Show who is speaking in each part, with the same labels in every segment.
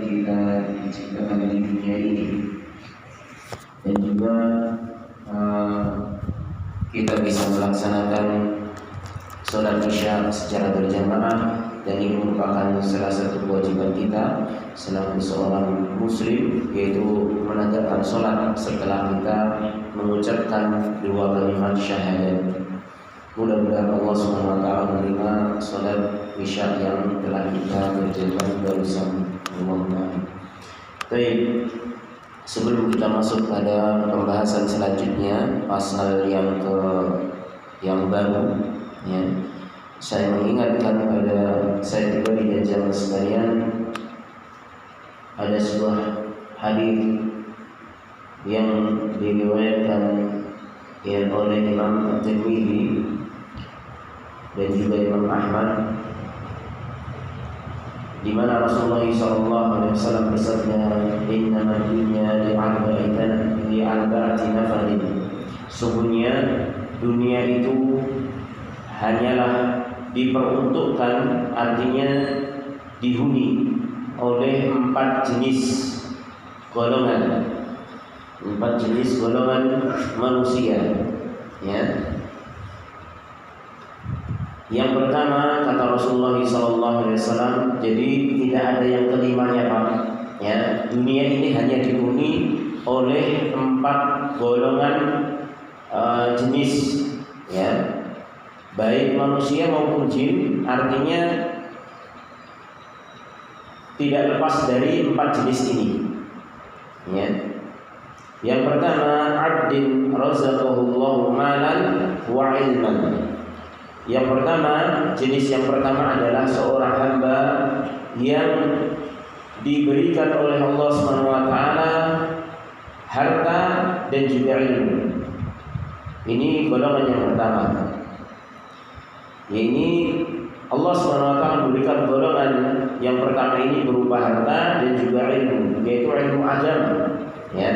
Speaker 1: kita diciptakan di dunia ini, dan juga kita bisa melaksanakan sholat isya secara berjamaah, dan ini merupakan salah satu kewajiban kita selaku seorang muslim, yaitu menegakkan sholat setelah kita mengucapkan dua kalimat syahadat. Mudah-mudahan Allah SWT menerima sholat isya yang telah kita kerjakan barusan. Baik, sebelum kita masuk pada pembahasan selanjutnya, pasal yang baru, ya, saya mengingatkan kepada saya pribadi dan jamaah sekalian, ada sebuah hadis yang diriwayatkan oleh Imam At-Tirmidzi dan juga Imam Ahmad, di mana Rasulullah SAW bersabda, "Innamad dunya li'arba'ati nafarin." Sungguhnya dunia itu hanyalah diperuntukkan, artinya dihuni oleh 4 jenis golongan manusia, ya. Yang pertama, kata Rasulullah SAW, jadi tidak ada yang kelimanya, Pak, ya. Dunia ini hanya dihuni oleh 4 golongan jenis, ya, baik manusia maupun jin, artinya tidak lepas dari 4 jenis ini, ya. Yang pertama, abdin razaqahullahu malan wa ilman. Yang pertama, jenis yang pertama adalah seorang hamba yang diberikan oleh Allah SWT harta dan juga ilmu. Ini golongan yang pertama. Ini Allah SWT memberikan golongan yang pertama ini berupa harta dan juga ilmu, yaitu ilmu agama, ya.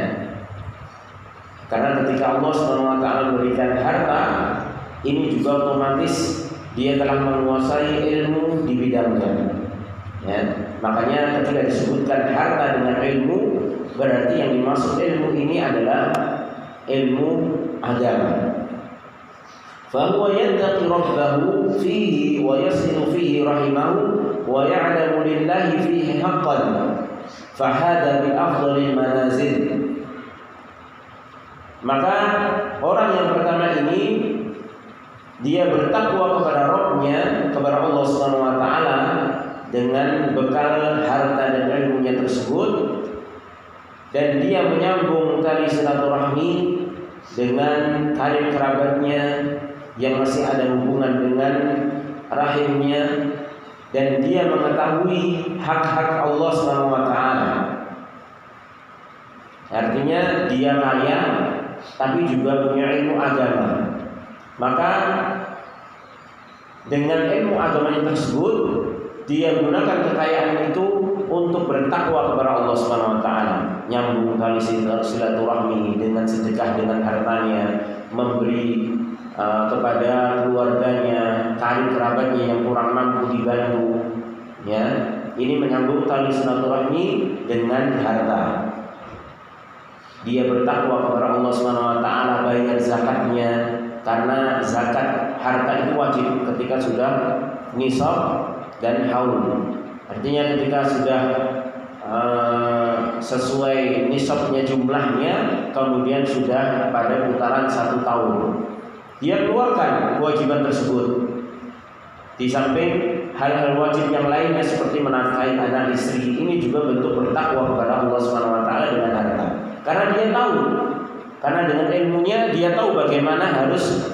Speaker 1: Karena ketika Allah SWT memberikan harta, ini juga otomatis dia telah menguasai ilmu di bidangnya, ya. Makanya ketika disebutkan harta dengan ilmu, berarti yang dimaksud ilmu ini adalah ilmu agama. فهو يتقي ربه فيه ويصل فيه رحمه ويعلم لله فيه حقا فهذا بأفضل المنازل. Maka orang yang pertama ini dia bertakwa kepada Rabb-nya, kepada Allah SWT, dengan bekal harta dan ilmunya tersebut, dan dia menyambung tali silaturahmi dengan karib kerabatnya yang masih ada hubungan dengan rahimnya, dan dia mengetahui hak-hak Allah SWT. Artinya dia kaya tapi juga punya ilmu agama. Maka dengan ilmu agamanya tersebut, dia gunakan kekayaan itu untuk bertakwa kepada Allah SWT, nyambung tali silaturahmi dengan sedekah dengan hartanya, memberi kepada keluarganya, karib kerabatnya yang kurang mampu dibantu, ya. Ini menyambung tali silaturahmi dengan harta. Dia bertakwa kepada Allah SWT, bayar zakatnya, karena zakat harta itu wajib ketika sudah nisab dan haul. Artinya ketika sudah sesuai nisabnya jumlahnya, kemudian sudah pada putaran 1 tahun, dia keluarkan kewajiban tersebut. Di samping hal-hal wajib yang lainnya seperti menafkahi anak istri, ini juga bentuk bertakwa kepada Allah SWT dengan harta. Karena dia tahu, karena dengan ilmunya dia tahu bagaimana harus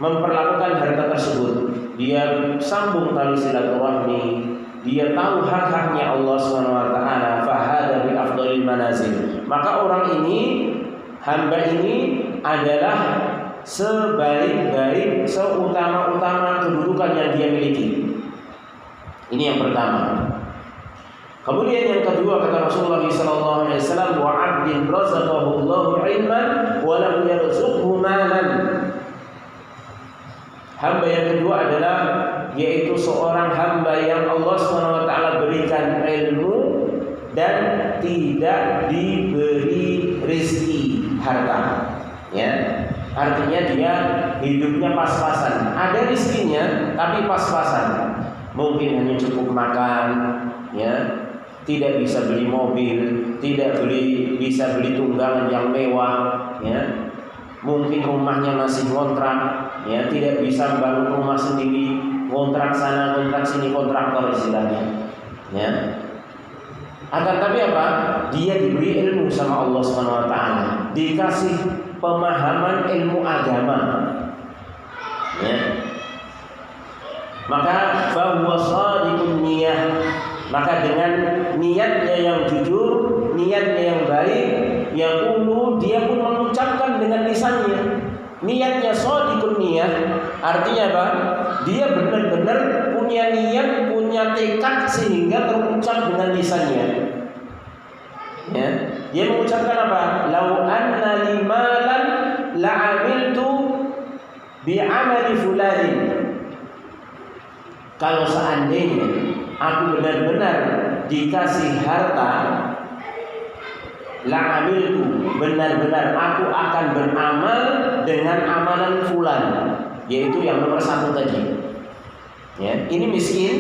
Speaker 1: memperlakukan harta tersebut. Dia sambung tali silaturahmi, dia tahu hak-haknya Allah SWT. Fahada bi afdhalil manazil. Maka orang ini, hamba ini adalah sebaik-baik, seutama-utama kedudukan yang dia miliki. Ini yang pertama. Kemudian yang kedua, kata Rasulullah SAW, wa 'abdin razaqahu Allahu 'ilman wa lam yarzuqhu malan. Hamba yang kedua adalah yaitu seorang hamba yang Allah SWT berikan ilmu dan tidak diberi rezeki harta. Ya, artinya dia hidupnya pas-pasan. Ada rezekinya tapi pas-pasan. Mungkin hanya cukup makan, ya. Tidak bisa beli mobil, tidak bisa beli tunggangan yang mewah, ya. Mungkin rumahnya masih kontrak, ya, tidak bisa membangun rumah sendiri, kontrak sana, kontrak sini, kontraktor istilahnya, ya. Akan tapi apa? Dia diberi ilmu sama Allah Subhanahu wa taala, dikasih pemahaman ilmu agama. Ya. Maka fahuwa shadiqun niyah. Maka dengan niatnya yang jujur, niatnya yang baik, yaqulu, dia pun mengucapkan dengan lisannya. Niatnya shadiqun niyah, artinya apa? Dia benar-benar punya niat, punya tekad sehingga terucap dengan lisannya. Ya, dia mengucapkan apa? Lau anna li malan la'amiltu bi'amali fulanin. Kalau seandainya aku benar-benar dikasih harta, la'amiltu, benar-benar aku akan beramal dengan amalan fulan, yaitu yang nomor 1 tadi. Ya, ini miskin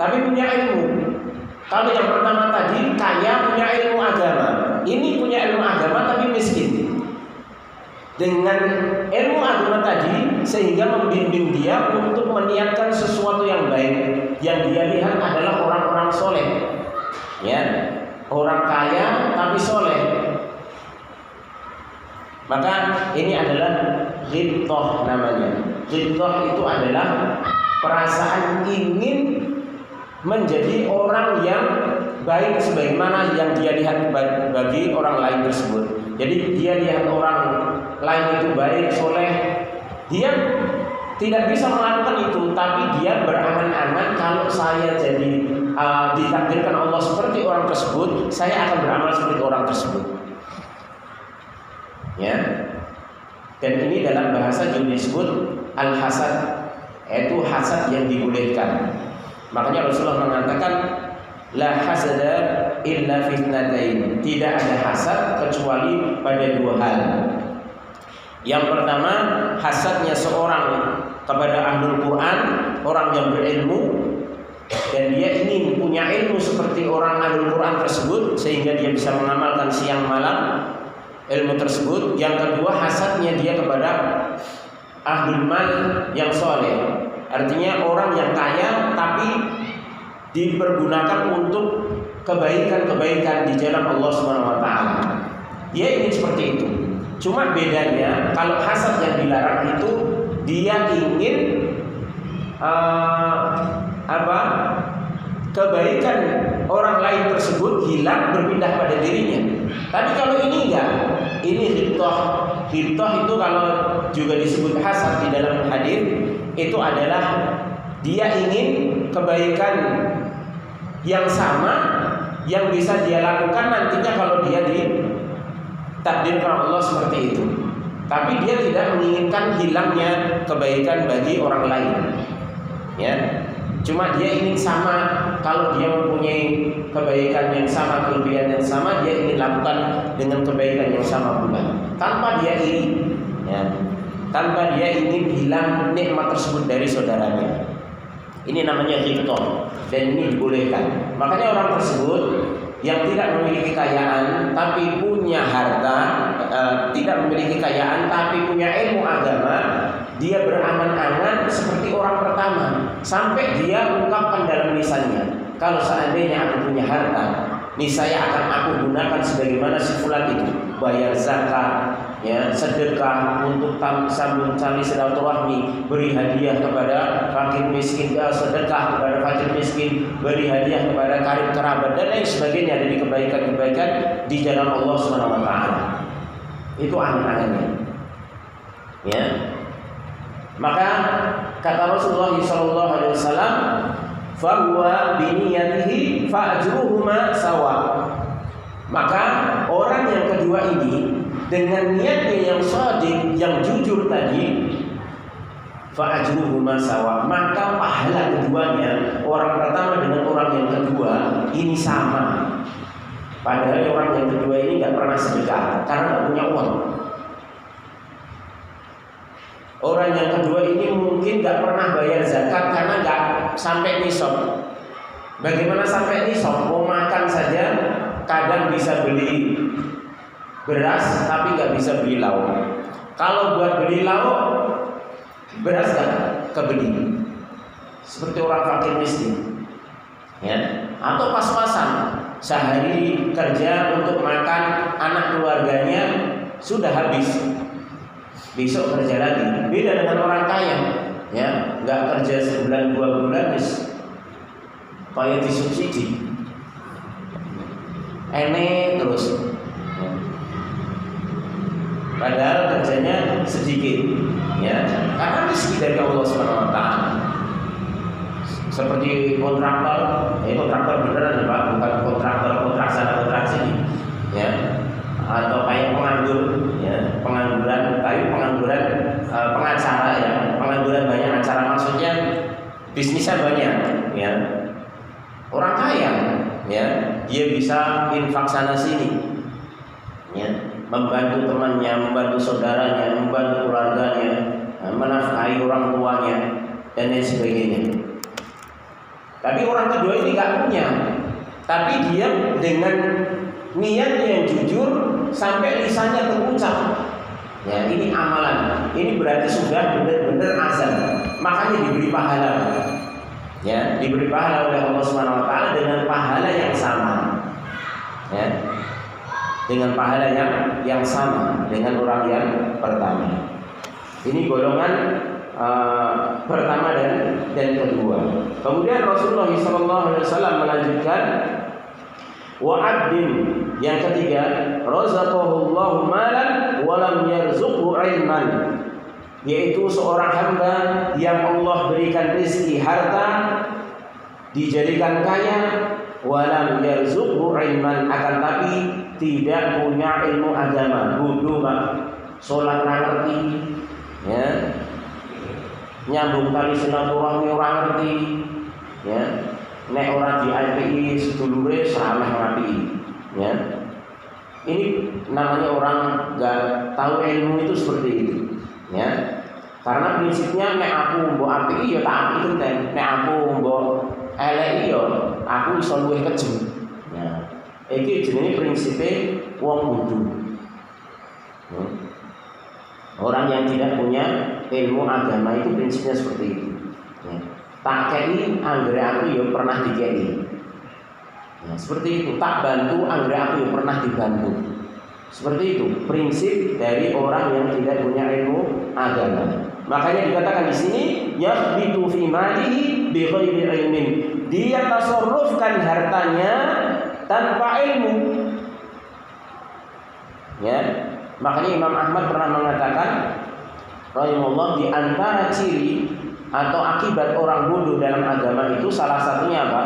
Speaker 1: tapi punya ilmu. Kalau yang pertama tadi kaya punya ilmu agama, ini punya ilmu agama tapi miskin. Dengan ilmu agama tadi sehingga membimbing dia untuk meniatkan sesuatu yang baik. Yang dia lihat adalah orang-orang soleh, ya, orang kaya tapi soleh. Maka ini adalah ghibthah namanya. Ghibthah itu adalah perasaan ingin menjadi orang yang baik sebagaimana yang dia lihat bagi orang lain tersebut. Jadi dia lihat orang lain itu baik, soleh, dia tidak bisa melakukan itu, tapi dia berangan-angan kalau saya jadi ditakdirkan Allah seperti orang tersebut, saya akan beramal seperti orang tersebut. Ya. Dan ini dalam bahasa juga disebut al-hasad, yaitu hasad yang dibolehkan. Makanya Rasulullah mengatakan la hasada illa fitnatain. Tidak ada hasad kecuali pada 2 hal. Yang pertama, hasadnya seorang kepada ahlul Quran, orang yang berilmu, dan dia ingin punya ilmu seperti orang ahlul Quran tersebut sehingga dia bisa mengamalkan siang malam ilmu tersebut. Yang kedua, hasadnya dia kepada ahlul mal yang soleh. Artinya orang yang kaya tapi dipergunakan untuk kebaikan-kebaikan di jalan Allah Subhanahu wa taala. Dia ingin seperti itu. Cuma bedanya kalau hasad yang dilarang itu dia ingin kebaikan orang lain tersebut hilang berpindah pada dirinya. Tapi kalau ini enggak, ini ghibthah. Ghibthah itu kalau juga disebut hasad di dalam hadis itu adalah dia ingin kebaikan yang sama yang bisa dia lakukan nantinya kalau dia ditakdirkan Allah seperti itu. Tapi dia tidak menginginkan hilangnya kebaikan bagi orang lain. Ya. Cuma dia ingin sama, kalau dia mempunyai kebaikan yang sama, kelebihan yang sama, dia ingin lakukan dengan kebaikan yang sama pula. Tanpa dia iri, ya. Tanpa dia ingin hilang nikmat tersebut dari saudaranya. Ini namanya ghibthah dan ini dibolehkan. Makanya orang tersebut yang tidak memiliki kekayaan tapi punya harta, tidak memiliki kekayaan tapi punya ilmu agama, dia berangan-angan seperti orang pertama sampai dia ungkapkan dalam lisannya, kalau seandainya aku punya harta, niscaya akan aku gunakan sebagaimana si fulan itu, bayar zakat, ya, sedekah untuk sambung tali silaturahmi, beri hadiah kepada fakir miskin, sedekah kepada fakir miskin, beri hadiah kepada karib kerabat dan lain sebagainya dari kebaikan-kebaikan di jalan Allah Subhanahu wa taala. Itu angan-angannya. Ya. Maka kata Rasulullah SAW, fa huwa biniyatihi fa ajruhuma sawa. Maka orang yang kedua ini dengan niatnya yang shadiq, yang jujur tadi, fa ajruhuma sawa, maka pahala keduanya, orang pertama dengan orang yang kedua ini sama. Padahal orang yang kedua ini nggak pernah sedekah karena nggak punya uang. Orang yang kedua ini mungkin nggak pernah bayar zakat karena nggak sampai nisab. Bagaimana sampai nisab? Mau makan saja kadang bisa beli beras tapi nggak bisa beli lauk. Kalau buat beli lauk, beras nggak kebeli. Seperti orang fakir miskin, ya. Atau pas-pasan sehari kerja untuk makan anak keluarganya sudah habis, besok kerja lagi. Beda dengan orang kaya, ya, nggak kerja sebulan 2 bulan kayak disubsidi, enek terus. Padahal kerjanya sedikit, ya, karena rezeki dari Allah Subhanahu Wa Taala. Seperti kontraktor, kontraktor beneran ya Pak, bukan kontrak sana kontrak sini, ya, atau kayak penganggur, ya, pengangguran, tapi pengangguran pengacara, ya, pengangguran banyak acara, maksudnya bisnisnya banyak, ya, orang kaya, ya, dia bisa infak sana sini, ya, membantu temannya, membantu saudaranya, membantu keluarganya, menafkahi orang tuanya dan lain sebagainya. Tapi orang kedua ini nggak punya, tapi dia dengan niat yang jujur sampai lisannya terucap. Ya, ini amalan. Ini berarti sudah benar-benar azan. Makanya diberi pahala. Ya, diberi pahala oleh Allah Subhanahu Wa Taala dengan pahala yang sama. Ya, dengan pahala yang sama dengan orang yang pertama. Ini golongan pertama dan kedua. Kemudian Rasulullah SAW melanjutkan wa 'abdin, yang ketiga, razaqahullahu malan wa lam yarzuqhu ilman, yaitu seorang hamba yang Allah berikan rezeki harta, dijadikan kaya, wa lam yarzuqhu ilman, akan tapi tidak punya ilmu agama, bodoh Pak, salat ora ngerti, ya, nyambung tali silaturahmi orang ngerti, ya, nek orang di IPI sedulure seramah ngapi, ya. Ini namanya orang nggak tahu ilmu itu seperti itu, ya. Karena prinsipnya nek aku mbok API ya tak API genten, nek aku mbok eleki ya aku iso luwih kejem. Ya. Iki jenenge prinsipe wong bodho. Orang yang tidak punya ilmu agama itu prinsipnya seperti itu. Ya. Tak kei anggere aku ya pernah dikei. Ya, seperti itu. Tak bantu anggere aku ya pernah dibantu. Seperti itu prinsip dari orang yang tidak punya ilmu agama. Makanya dikatakan di sini yakhbitu fi malihi bi ghairi ilmin. Dia tasarrufkan hartanya tanpa ilmu. Ya. Makanya Imam Ahmad pernah mengatakan rahimahullah, di antara ciri atau akibat orang bodoh dalam agama itu salah satunya apa?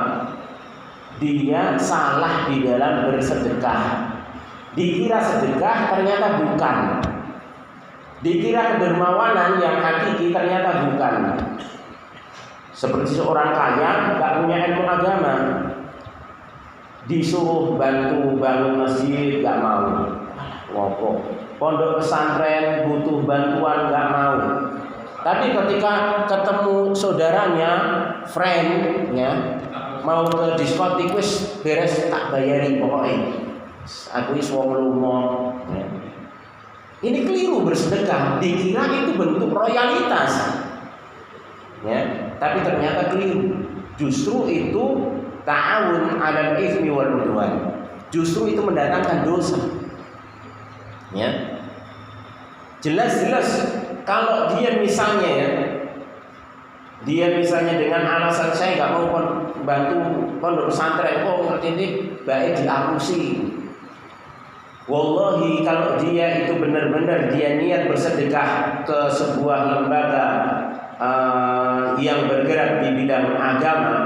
Speaker 1: Dia salah di dalam bersedekah. Dikira sedekah ternyata bukan. Dikira kedermawanan yang hakiki ternyata bukan. Seperti seorang kaya gak punya ilmu agama, disuruh bantu bangun masjid gak mau. Wopo. Pondok pesantren butuh bantuan gak mau. Tapi ketika ketemu saudaranya, friend, ya, mau ke diskotik wis beres tak bayari pokoknya. Aku wis wong lumo. Ya. Ini keliru bersedekah. Dikira itu bentuk royalitas. Ya, tapi ternyata keliru. Justru itu ta'awun 'alal itsmi wal 'udwan. Justru itu mendatangkan dosa. Ya, jelas-jelas kalau dia misalnya, ya, dia misalnya dengan alasan saya nggak mau bantu pondok pesantren, ngerti ini baik diapusi. Wallahi kalau dia itu benar-benar dia niat bersedekah ke sebuah lembaga yang bergerak di bidang agama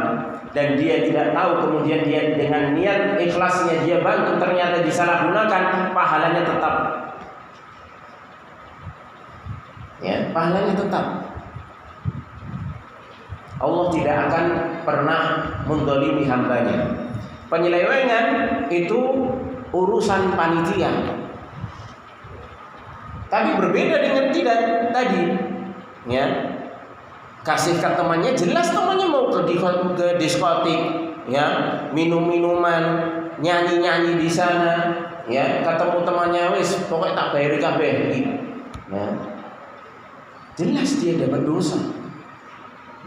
Speaker 1: dan dia tidak tahu, kemudian dia dengan niat ikhlasnya dia bantu ternyata disalahgunakan, pahalanya tetap. Ya, pahalanya tetap. Allah tidak akan pernah mendolimi hambanya. Penyelewengan itu urusan panitia. Tapi berbeda dengan tidak tadi, ya. Kasih ke temannya, jelas temannya mau ke diskotik, ya, minum-minuman, nyanyi-nyanyi di sana, ya, ketemu temannya wis pokoknya tak bayar kabeh, ya. Jelas dia dapat dosa,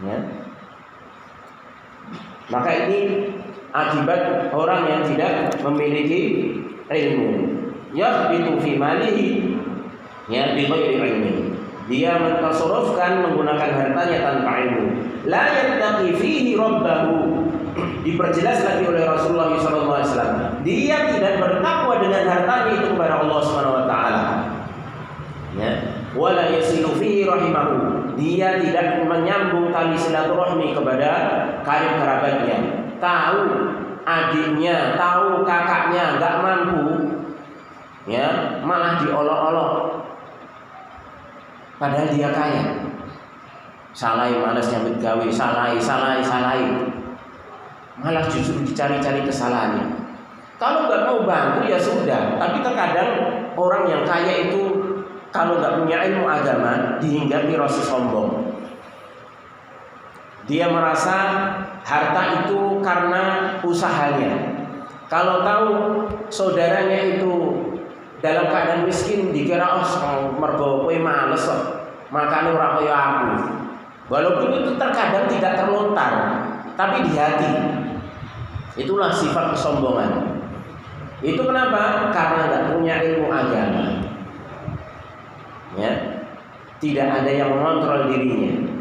Speaker 1: ya. Maka ini akibat orang yang tidak memiliki ilmu. Yakhbitu fi malihi, ya, bi ghairi ilmi. Dia mentasarrufkan menggunakan hartanya tanpa ilmu. La yattaqi fihi rabbahu. Diperjelas lagi oleh Rasulullah SAW. Dia tidak bertakwa dengan hartanya itu kepada Allah Subhanahu wa taala. Ya. Wala yasilu fihi rahimahu. Dia tidak menyambung tali silaturahmi kepada karib kerabatnya. Tahu adiknya, tahu kakaknya enggak mampu, ya, malah diolok-olok. Padahal dia kaya. Salai malas nyambut gawe, salai. Malah justru dicari-cari kesalahannya. Kalau nggak mau bantu ya sudah. Tapi terkadang orang yang kaya itu kalau nggak punya ilmu agama dihinggapi rasa sombong. Dia merasa harta itu karena usahanya. Kalau tahu saudaranya itu dalam keadaan miskin dikira mergo kowe males kok, makane ora kaya aku. Walaupun itu terkadang tidak terlontar, tapi di hati. Itulah sifat kesombongan. Itu kenapa? Karena tidak punya ilmu agama. Ya. Tidak ada yang mengontrol dirinya.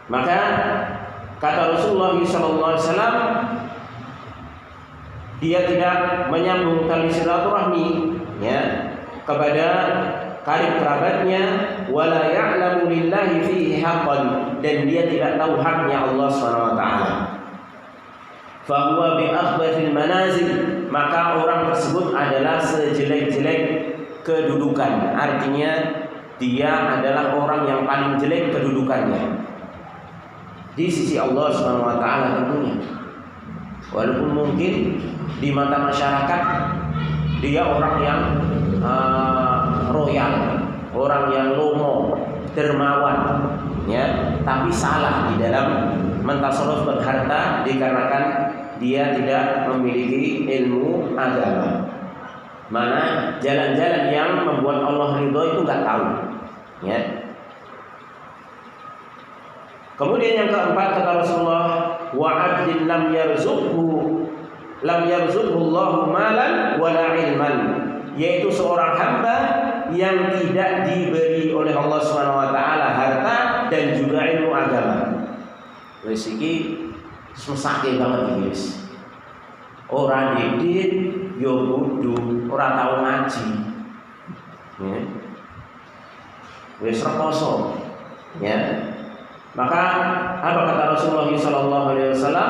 Speaker 1: Maka kata Rasulullah SAW, dia tidak menyambung tali silaturahmi, ya, kepada karib kerabatnya, wala ya'lamu lillahi fihi haqqan, dan dia tidak tahu haknya Allah Subhanahu wa taala. Fa huwa bi akhbathil manazil, maka orang tersebut adalah sejelek-jelek kedudukan. Artinya dia adalah orang yang paling jelek kedudukannya di sisi Allah Subhanahu wa taala tentunya. Walaupun mungkin di mata masyarakat dia orang yang royal, orang yang lomo, dermawan, ya, tapi salah di dalam mentasarrufkan harta dikarenakan dia tidak memiliki ilmu agama. Mana jalan-jalan yang membuat Allah ridho itu nggak tahu, ya. Kemudian yang keempat kata Rasulullah, wa 'abdin lam yarzuqhu Allahu malan wala ilman, yaitu seorang hamba yang tidak diberi oleh Allah Subhanahu wa taala harta dan juga ilmu agama. Wis iki mesake banget iki wis. Ora didik yo kudu ora tau ngaji. Ya. Wis rekoso. Ya. Maka apa kata Rasulullah SAW?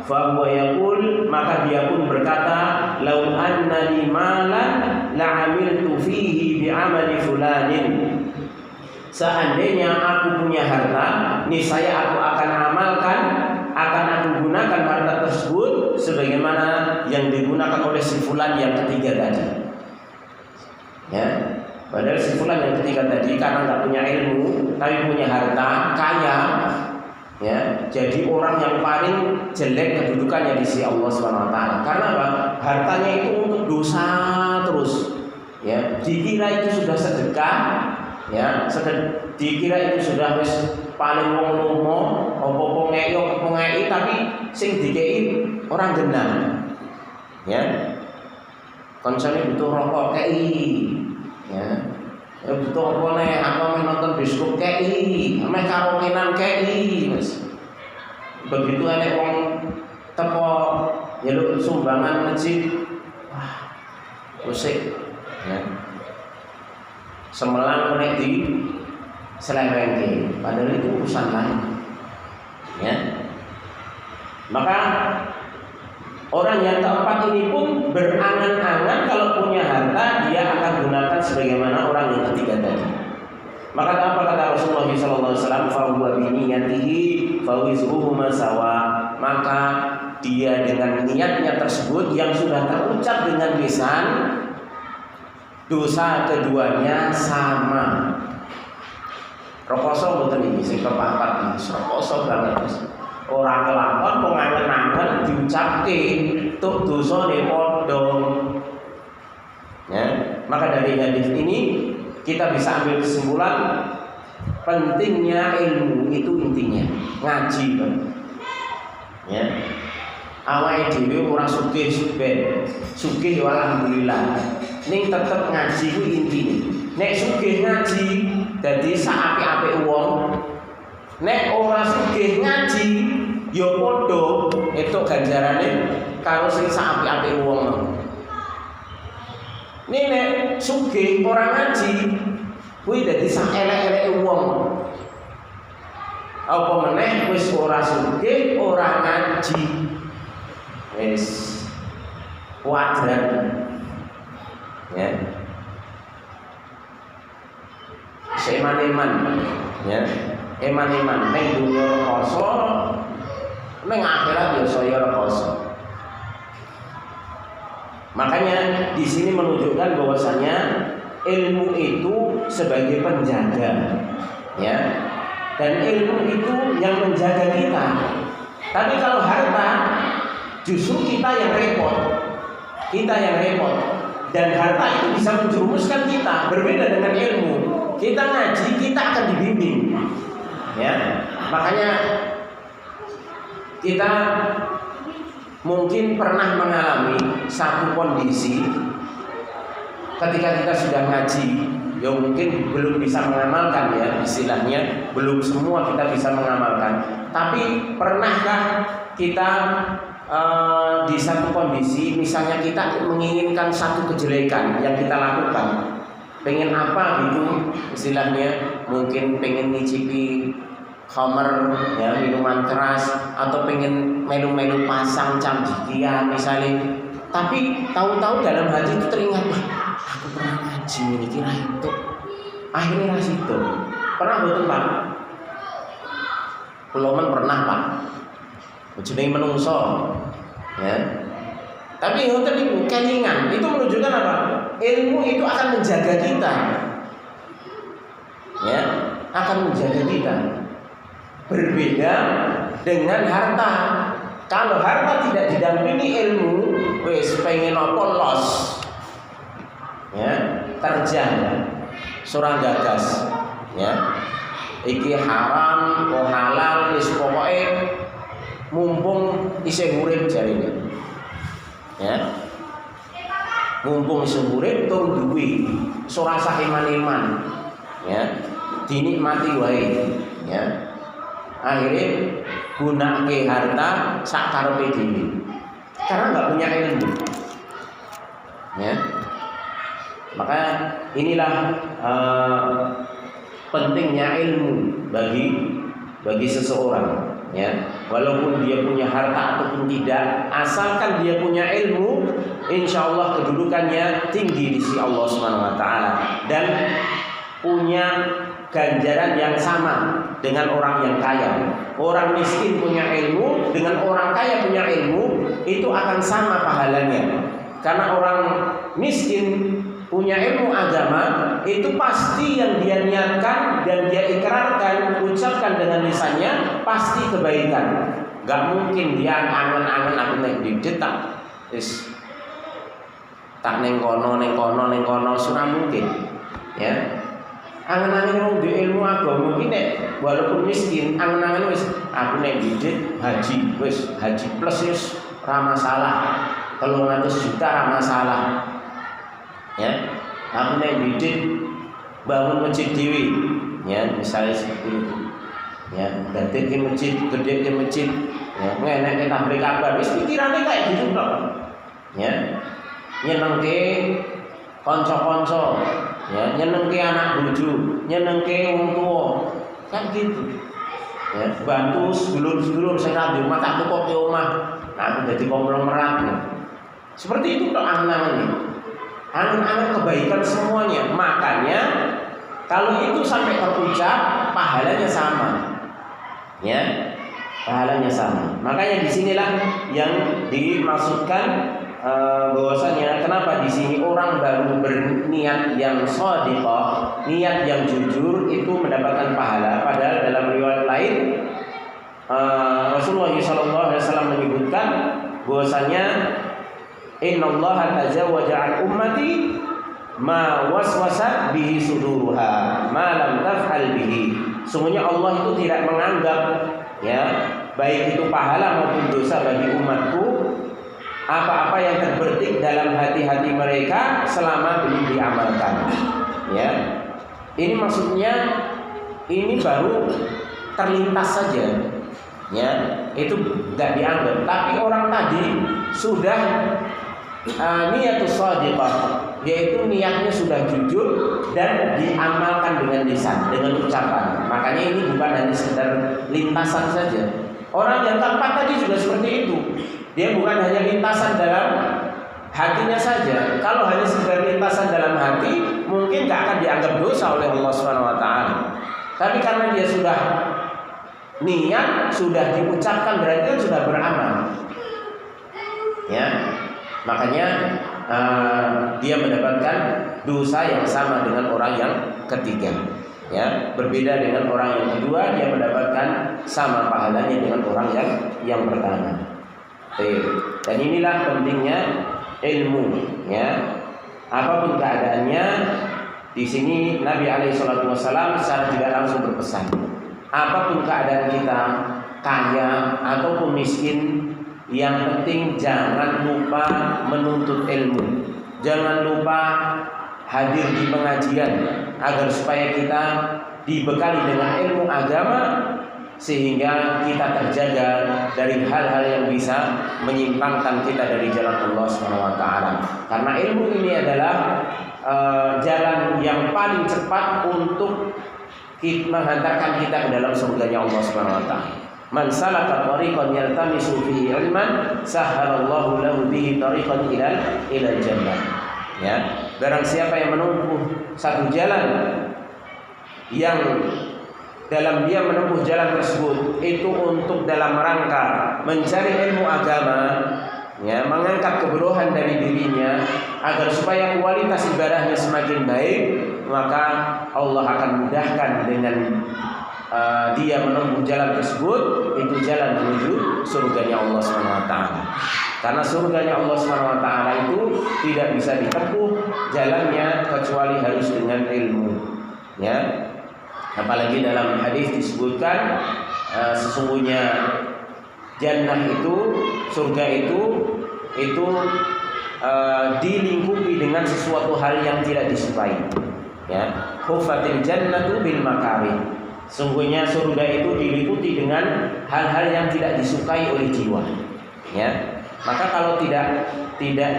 Speaker 1: Fa huwa yaqul, maka dia pun berkata, lau annani malan la'amiltu fihi bi'amali fulanin. Seandainya aku punya harta, niscaya aku akan amalkan, akan aku gunakan harta tersebut sebagaimana yang digunakan oleh si fulan yang ketiga tadi. Ya. Padahal si fulan yang ketiga tadi karena nggak punya ilmu, tapi punya harta, kaya, ya, jadi orang yang paling jelek kedudukannya di sisi Allah Subhanahu wa taala. Karena apa? Hartanya itu untuk dosa terus, ya. Dikira itu sudah sedekah, ya, dikira itu sudah wis paling wong lomo, opo-opo ngei, tapi sing dikei orang genah, ya. Konsepnya butuh rokok kei. Ya, butuh apa nih? Aku mau nonton bioskop kei, mau karaokean kei, mas. Begitu ada orang teko jalur sumbangan masjid, wah, musik, ya. Semelang kena di selewengke, padahal itu urusan lain, ya. Maka orang yang keempat ini pun berangan-angan kalau punya harta dia akan gunakan sebagaimana orang yang ketiga tadi. Maka apa kata Rasulullah SAW? Fahuwa biniyatihi fawizruhuma sawa. Maka dia dengan niatnya tersebut yang sudah terucap dengan lisan, dosa keduanya sama. Rekoso mboten iki sing kepapat iki, rekoso banget. Ora kelakon kok ngangen-angen diucapke tuk dosane padha. Ya, maka dari hadis ini kita bisa ambil kesimpulan pentingnya ilmu itu intinya ngaji, Pak. Ya. Awake dhewe ora sugih ben. Sugih ya alhamdulillah. Ning tetep ngaji ku intine. Nek sugih ngaji dadi sak apik-apik wong. Nek ora sugih ngaji ya padha entuk ganjarane karo sing sak apik-apik wong. Nek sugih ora ngaji kuwi dadi sak elek-eleke wong. Apa meneh wis ora sugih ora ngaji. Wis kuadrat. Ya. Seman-eman, ya. Eman-eman ning dunya rekoso, ning akhirat ya saya rekoso. Makanya di sini menunjukkan bahwasanya ilmu itu sebagai penjaga, ya. Dan ilmu itu yang menjaga kita. Tapi kalau harta justru kita yang repot. Kita yang repot. Dan harta itu bisa menjerumuskan kita. Berbeda dengan ilmu. Kita ngaji, kita akan dibimbing. Ya. Makanya kita mungkin pernah mengalami satu kondisi ketika kita sudah ngaji, ya mungkin belum bisa mengamalkan, ya istilahnya belum semua kita bisa mengamalkan. Tapi pernahkah kita di satu kondisi, misalnya kita menginginkan satu kejelekan yang kita lakukan, pengen apa gitu istilahnya, mungkin pengen ngicipi khamr, ya minuman keras, atau pengen melu-melu pasang camjikian misalnya. Tapi tahu-tahu dalam hati itu teringat, aku pernah ngaji ini kira itu. Akhirnya ras itu. Pernah betul Pak? Kulomen pernah Pak. Jenenge menungso. Ya. Tapi ngoten niku kelingan, itu menunjukkan apa? Ilmu itu akan menjaga kita. Ya, akan menjaga kita. Berbeda dengan harta. Kalau harta tidak didampingi ilmu, wis pengen apa los. Ya, terjang. Surang gagas. Ya. Iki haram, kok halal, wis pokoke mumpung isih urip jarine. Ya. Mumpung isih urip tur duwe, ora sah iman-iman. Ya. Dinikmati wae. Ya. Akhirnya gunake harta sak karepe dhewe. Karena enggak punya ilmu. Ya. Maka inilah pentingnya ilmu bagi seseorang. Ya, walaupun dia punya harta ataupun tidak, asalkan dia punya ilmu, insya Allah kedudukannya tinggi di sisi Allah Subhanahu Wa Taala dan punya ganjaran yang sama dengan orang yang kaya. Orang miskin punya ilmu dengan orang kaya punya ilmu itu akan sama pahalanya. Karena orang miskin punya ilmu agama itu pasti yang dia niatkan dan dia ikrarkan, ucapkan dengan lisannya pasti kebaikan. Gak mungkin dia angen-angen aku nek didet tak wis tak ning kono surah mungkin. Ya. Angen-angen wong di ilmu agama iki nek walaupun miskin, angen-angen wis aku nek didet haji, wis haji plus wis ra masalah. 300 juta ra masalah. Ya, aku nek bidit bangun masjid dewi, ya misalnya seperti itu. Ya, dadek ke masjid, gede ke masjid, ya ngenek tablik kabar, wis pikirannya kayak gitu kok. Ya, nyenengke kanca-kanca, ya nyenengke anak bojo, nyenengke wong tuwa, kan gitu. Ya, bantu sedulur-sedulur sing ra ndek omah tak tukoke omah, aku dadi konglomerat. Seperti itu kok angen-angen. Angen-angen kebaikan semuanya. Makanya Kalau itu sampai terucap, pahalanya sama. Ya, pahalanya sama. Makanya disinilah yang dimaksudkan bahwasanya kenapa di sini orang baru berniat yang shadiqah, niat yang jujur itu mendapatkan pahala. Padahal dalam riwayat lain Rasulullah SAW menyebutkan bahwasanya innallaha tazawwaja an ummati ma waswasat bihi suduruha ma lam taf'al bihi. Sungguhnya Allah itu tidak menganggap ya baik itu pahala maupun dosa bagi umatku apa-apa yang terbetik dalam hati-hati mereka selama belum diamalkan. Ya, ini maksudnya ini baru terlintas saja. Ya, itu tidak dianggap. Tapi orang tadi sudah niatus shadiqah, yaitu niatnya sudah jujur dan diamalkan dengan lisan, dengan ucapan. Makanya ini bukan hanya sekedar lintasan saja. Orang yang keempat tadi juga seperti itu. Dia bukan hanya lintasan dalam hatinya saja. Kalau hanya sekedar lintasan dalam hati, mungkin gak akan dianggap dosa oleh Allah SWT. Tapi karena dia sudah niat, sudah diucapkan, berarti kan sudah beramal. Ya, makanya dia mendapatkan dosa yang sama dengan orang yang ketiga. Ya, berbeda dengan orang yang kedua, dia mendapatkan sama pahalanya dengan orang yang pertama. Dan inilah pentingnya ilmu. Ya, apapun keadaannya, di sini Nabi SAW secara tidak langsung berpesan. Apapun keadaan kita, kaya ataupun miskin, yang penting jangan lupa menuntut ilmu. Jangan lupa hadir di pengajian agar supaya kita dibekali dengan ilmu agama sehingga kita terjaga dari hal-hal yang bisa menyimpangkan kita dari jalan Allah SWT. Karena ilmu ini adalah jalan yang paling cepat untuk menghantarkan kita ke dalam surganya Allah SWT. Man salaka tariqan yaltamisu fihi ilman sahhalallahu lahu bihi tariqan ila jannah. Ya, barang siapa yang menempuh satu jalan yang dalam dia menempuh jalan tersebut itu untuk dalam rangka mencari ilmu agama, ya, mengangkat keburuhan dari dirinya agar supaya kualitas ibadahnya semakin baik, maka Allah akan mudahkan dengan dia menempuh jalan tersebut, itu jalan menuju surganya Allah SWT. Karena surganya Allah SWT itu tidak bisa ditempuh jalannya kecuali harus dengan ilmu. Ya, apalagi dalam hadis disebutkan sesungguhnya jannah itu, surga itu dilingkupi dengan sesuatu hal yang tidak disukai. Ya, hufatil jannatu bil makarih. Sungguhnya surga itu diliputi dengan hal-hal yang tidak disukai oleh jiwa. Ya, maka kalau tidak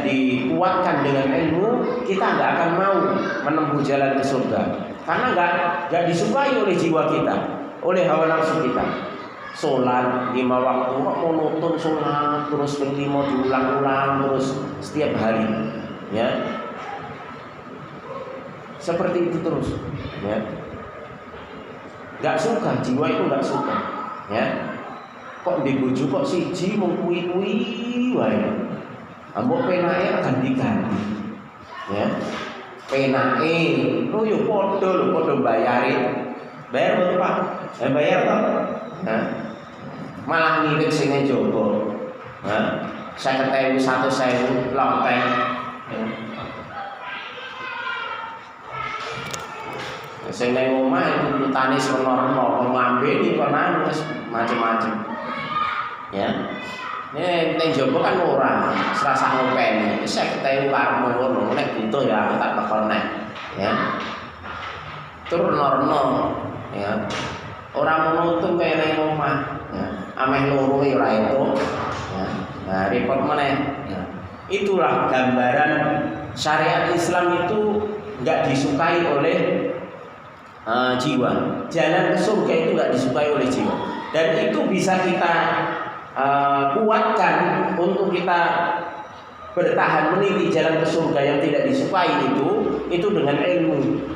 Speaker 1: dikuatkan dengan ilmu, kita nggak akan mau menempuh jalan ke surga. Karena nggak disukai oleh jiwa kita, oleh hawa nafsu kita. Sholat 5 waktu, monoton sholat terus 5 diulang-ulang terus setiap hari. Ya, seperti itu terus. Ya. Gak suka, jiwa itu gak suka. Ya, kok di bojo kok siji mung kuwi-kuwi wae. Ambok penake ganti-ganti. Ya, penake oh yo padha bayare. Bayar betul Pak? Bayar toh? Nah, malah ngirit sing njaba. Nah, 50.000 100.000 loteng. Sing nang omah itu tutane sono-sono, nglambeni kok nangis macem-macem. Ya. Nek njaba kan ora, serasa ngopeni. 50.000 karepmu ngono, nek butuh ya aku tak bakal nek. Ya. Tur norno, ya. Ora monoton kaya nang omah, ya. Ameh loro ya ora itu. Ya. Nah, repot meneh. Ya. Itulah gambaran syariat Islam itu enggak disukai oleh jiwa. Jalan ke surga itu nggak disukai oleh jiwa, dan itu bisa kita kuatkan untuk kita bertahan meniti jalan ke surga yang tidak disukai itu dengan ilmu.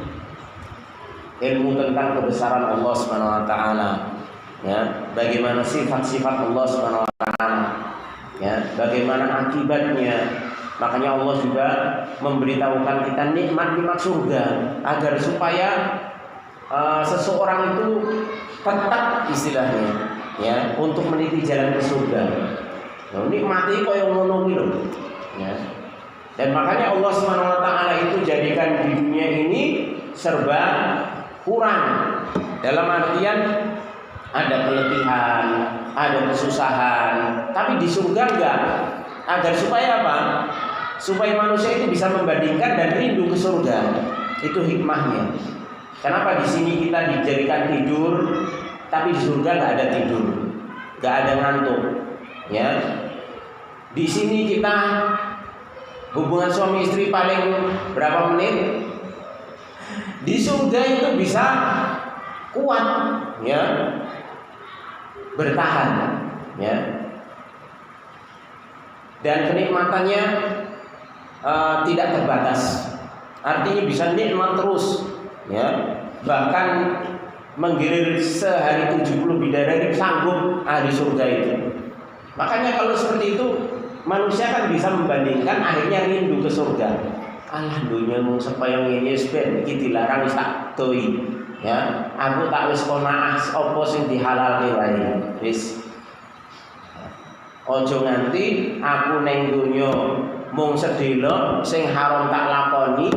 Speaker 1: ilmu tentang kebesaran Allah Subhanahu wa taala, ya, bagaimana sifat-sifat Allah Subhanahu wa taala, ya, bagaimana akibatnya. Makanya Allah juga memberitahukan kita nikmat-nikmat surga agar supaya seseorang itu tetap istilahnya, ya, untuk meniti jalan ke surga. Nah, nikmati kaya ngono iki lho, ya. Dan makanya Allah Subhanahu wa taala itu jadikan di dunia ini serba kurang. Dalam artian ada keletihan, ada kesusahan, tapi di surga enggak. Agar supaya apa? Supaya manusia itu bisa membandingkan dan rindu ke surga. Itu hikmahnya. Kenapa di sini kita dijadikan tidur, tapi di surga nggak ada tidur, nggak ada ngantuk, ya. Di sini kita hubungan suami istri paling berapa menit? Di surga itu bisa kuat, ya, bertahan, ya. Dan kenikmatannya tidak terbatas. Artinya bisa nikmat terus, ya. Bahkan menggilir sehari 70 bidadari sanggup ahli surga itu. Makanya kalau seperti itu manusia kan bisa membandingkan, akhirnya rindu ke surga. Alah dunia mung supaya ngene wis ben iki dilarang wis tak doi. Ya, aku tak wis konaah apa sing dihalalke wae. Wis ojo nganti aku neng dunya mung sedelo sing haram tak lakoni,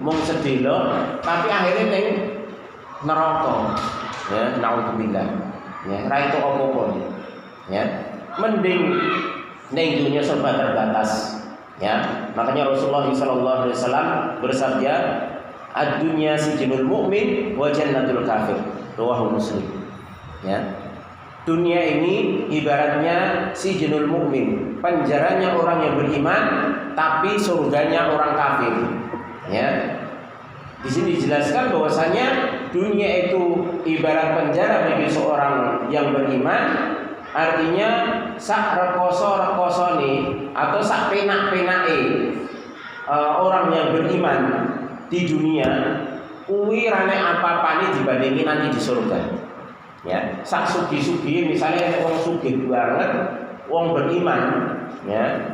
Speaker 1: mung sedelo tapi akhirnya neng neraka. Ya, naudzubillah. Ya, ra itu apa-apa. Ya, mending neng dunya serba terbatas. Ya, makanya Rasulullah SAW bersabda, "Ad-dunya sijnul mu'min wa jannatul kafir." Rawahu Muslim. Ya. Dunia ini ibaratnya sijnul mu'min, penjaranya orang yang beriman, tapi surganya orang kafir. Ya. Di sini dijelaskan bahwasanya dunia itu ibarat penjara bagi seorang yang beriman. Artinya sak rekoso nih atau sak penak-penake orang yang beriman di dunia kuwi rane apa-apane dibandingin nanti di surga. Ya, sak sugi-sugi misalnya wong sugih banget, wong beriman, ya,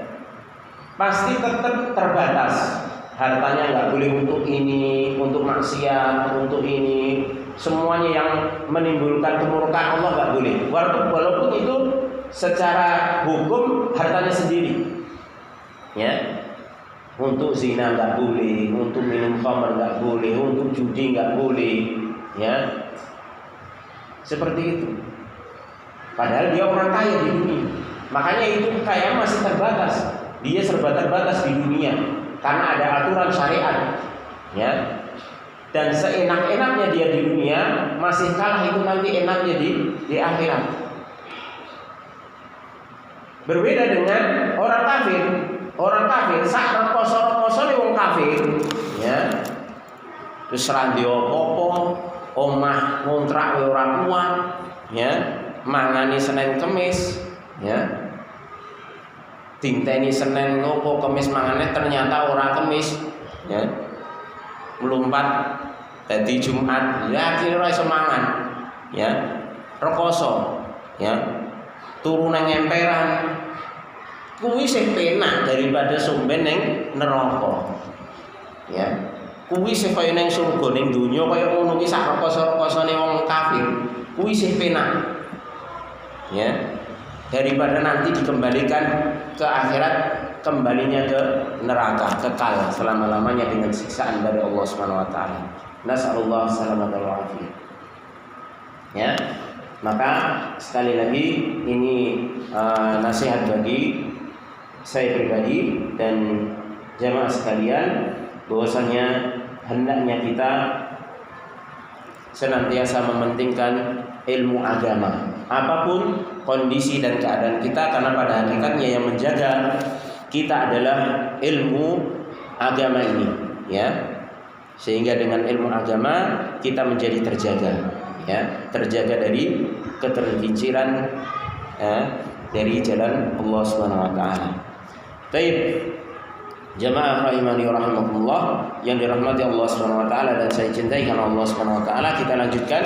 Speaker 1: pasti tetap terbatas. Hartanya nggak boleh untuk ini, untuk maksiat, untuk ini. Semuanya yang menimbulkan kemurkaan Allah nggak boleh. Walaupun itu secara hukum hartanya sendiri, ya. Untuk zina nggak boleh, untuk minum khamr nggak boleh, untuk judi nggak boleh, ya. Seperti itu. Padahal dia orang kaya di dunia. Makanya itu kekayaan masih terbatas. Dia serba terbatas di dunia karena ada aturan syariat, ya. Dan seenak-enaknya dia di dunia masih kalah itu nanti enaknya di akhirat. Berbeda dengan orang kafir. Orang kafir sak rekoso-rekosone wong kafir, ya. Wis ra ndek apa-apa, omah ngontrak ora kuat, ya. Mangani Senin Kemis, ya. Dinteni Senin ngopo Kemis mangane ternyata ora Kemis, ya. Melompat dadi Jumat, ya akhirnya ora iso mangan, ya. Rekoso, ya. Turu nang emperan. Kuwi sing penak daripada somben ning neraka. Ya. Kuwi sing kaya ning surga ning donya kaya ngono ki sak rekoso-rekosone wong kafir. Kuwi sing penak. Ya. Daripada nanti dikembalikan ke akhirat, kembalinya ke neraka kekal selama-lamanya dengan siksaan dari Allah Subhanahu wa taala. Nasallallahu salamata wa afiyah. Ya. Maka sekali lagi ini nasihat bagi saya pribadi dan jamaah sekalian bahwasanya hendaknya kita senantiasa mementingkan ilmu agama apapun kondisi dan keadaan kita, karena pada hakikatnya yang menjaga kita adalah ilmu agama ini, ya. Sehingga dengan ilmu agama kita menjadi terjaga, ya, terjaga dari ketergelinciran, ya, dari jalan Allah Subhanahu wa taala. Baik. Jamaah rahimani rahimakumullah yang dirahmati Allah Subhanahu wa taala dan saya cintai karena Allah Subhanahu wa taala, kita lanjutkan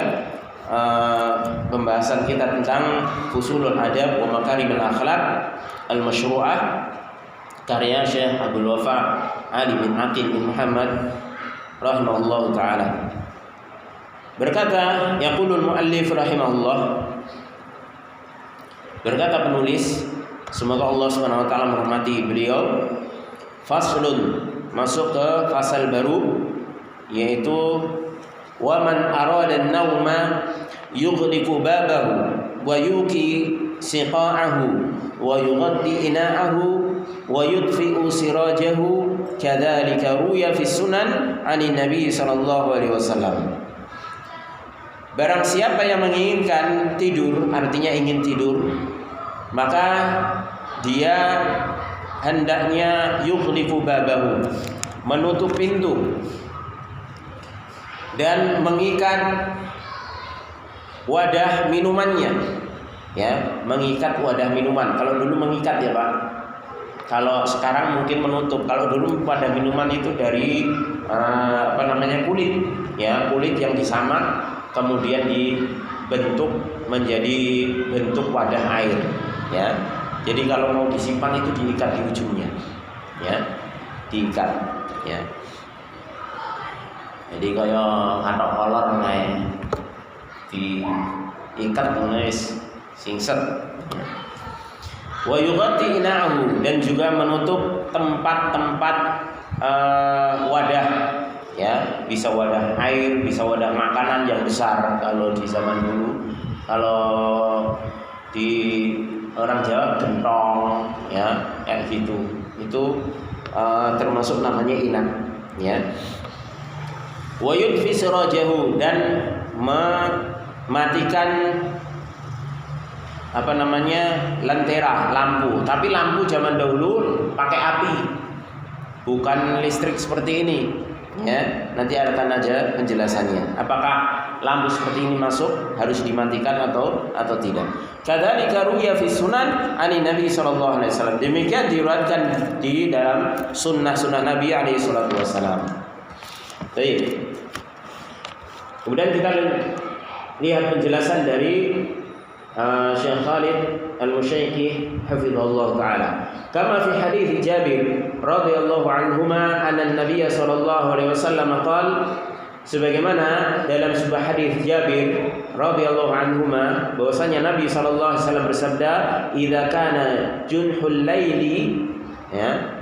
Speaker 1: pembahasan kita tentang Fusulul Adab wa Makarimul Akhlaq Al-Masyru'ah karya Syekh Abdul Wafa Ali bin Aqil bin Muhammad rahimahullah taala. Berkata yaqulul muallif rahimahullah, berkata penulis, semoga Allah Subhanahu wa taala merahmati beliau, faslun, masuk ke fasal baru, yaitu wa man arada an-nauma yughliqu babahu wa yuki siqa'ahu wa yughaddi ina'ahu wa yudfi'u sirajahu kadzalika ruya fi sunan 'ani Nabi sallallahu alaihi wasallam. Barang siapa yang menginginkan tidur, artinya ingin tidur, maka dia hendaknya yughliqu babahu, menutup pintu dan mengikat wadah minumannya, ya, mengikat wadah minuman. Kalau dulu mengikat ya Pak, kalau sekarang mungkin menutup. Kalau dulu wadah minuman itu dari kulit, ya, kulit yang disamak kemudian dibentuk menjadi bentuk wadah air, ya. Jadi kalau mau disimpan itu diikat di ujungnya, ya, diikat, ya. Jadi kayak katok kolor naik diikat menulis singset. Wa yughatti ina'ahu, dan juga menutup tempat-tempat wadah, ya, bisa wadah air, bisa wadah makanan yang besar kalau di zaman dulu. Kalau di orang Jawa gentong, ya, kayak gitu. Itu termasuk namanya inak, ya. Wa yudfi sirajahu, dan mematikan lentera, lampu. Tapi lampu zaman dahulu pakai api, bukan listrik seperti ini, ya. Nanti akan aja penjelasannya. Apakah lampu seperti ini masuk harus dimatikan atau tidak? Kadzalika ruya fi sunan 'ani Nabi sallallahu alaihi wasallam. Demikian diriwayatkan di dalam sunnah-sunnah Nabi alaihi salatu wasallam. Baik. Kemudian kita lihat penjelasan dari Syekh Khalid Al-Musyaikhi hafizahullah taala. Kama fi hadits Jabir radhiyallahu anhuma anna an-nabiy sallallahu alaihi wasallam qala, sebagaimana dalam sebuah hadis Jabir radhiyallahu anhuma bahwasanya Nabi sallallahu alaihi wasallam bersabda, idza kana junhul laili, ya,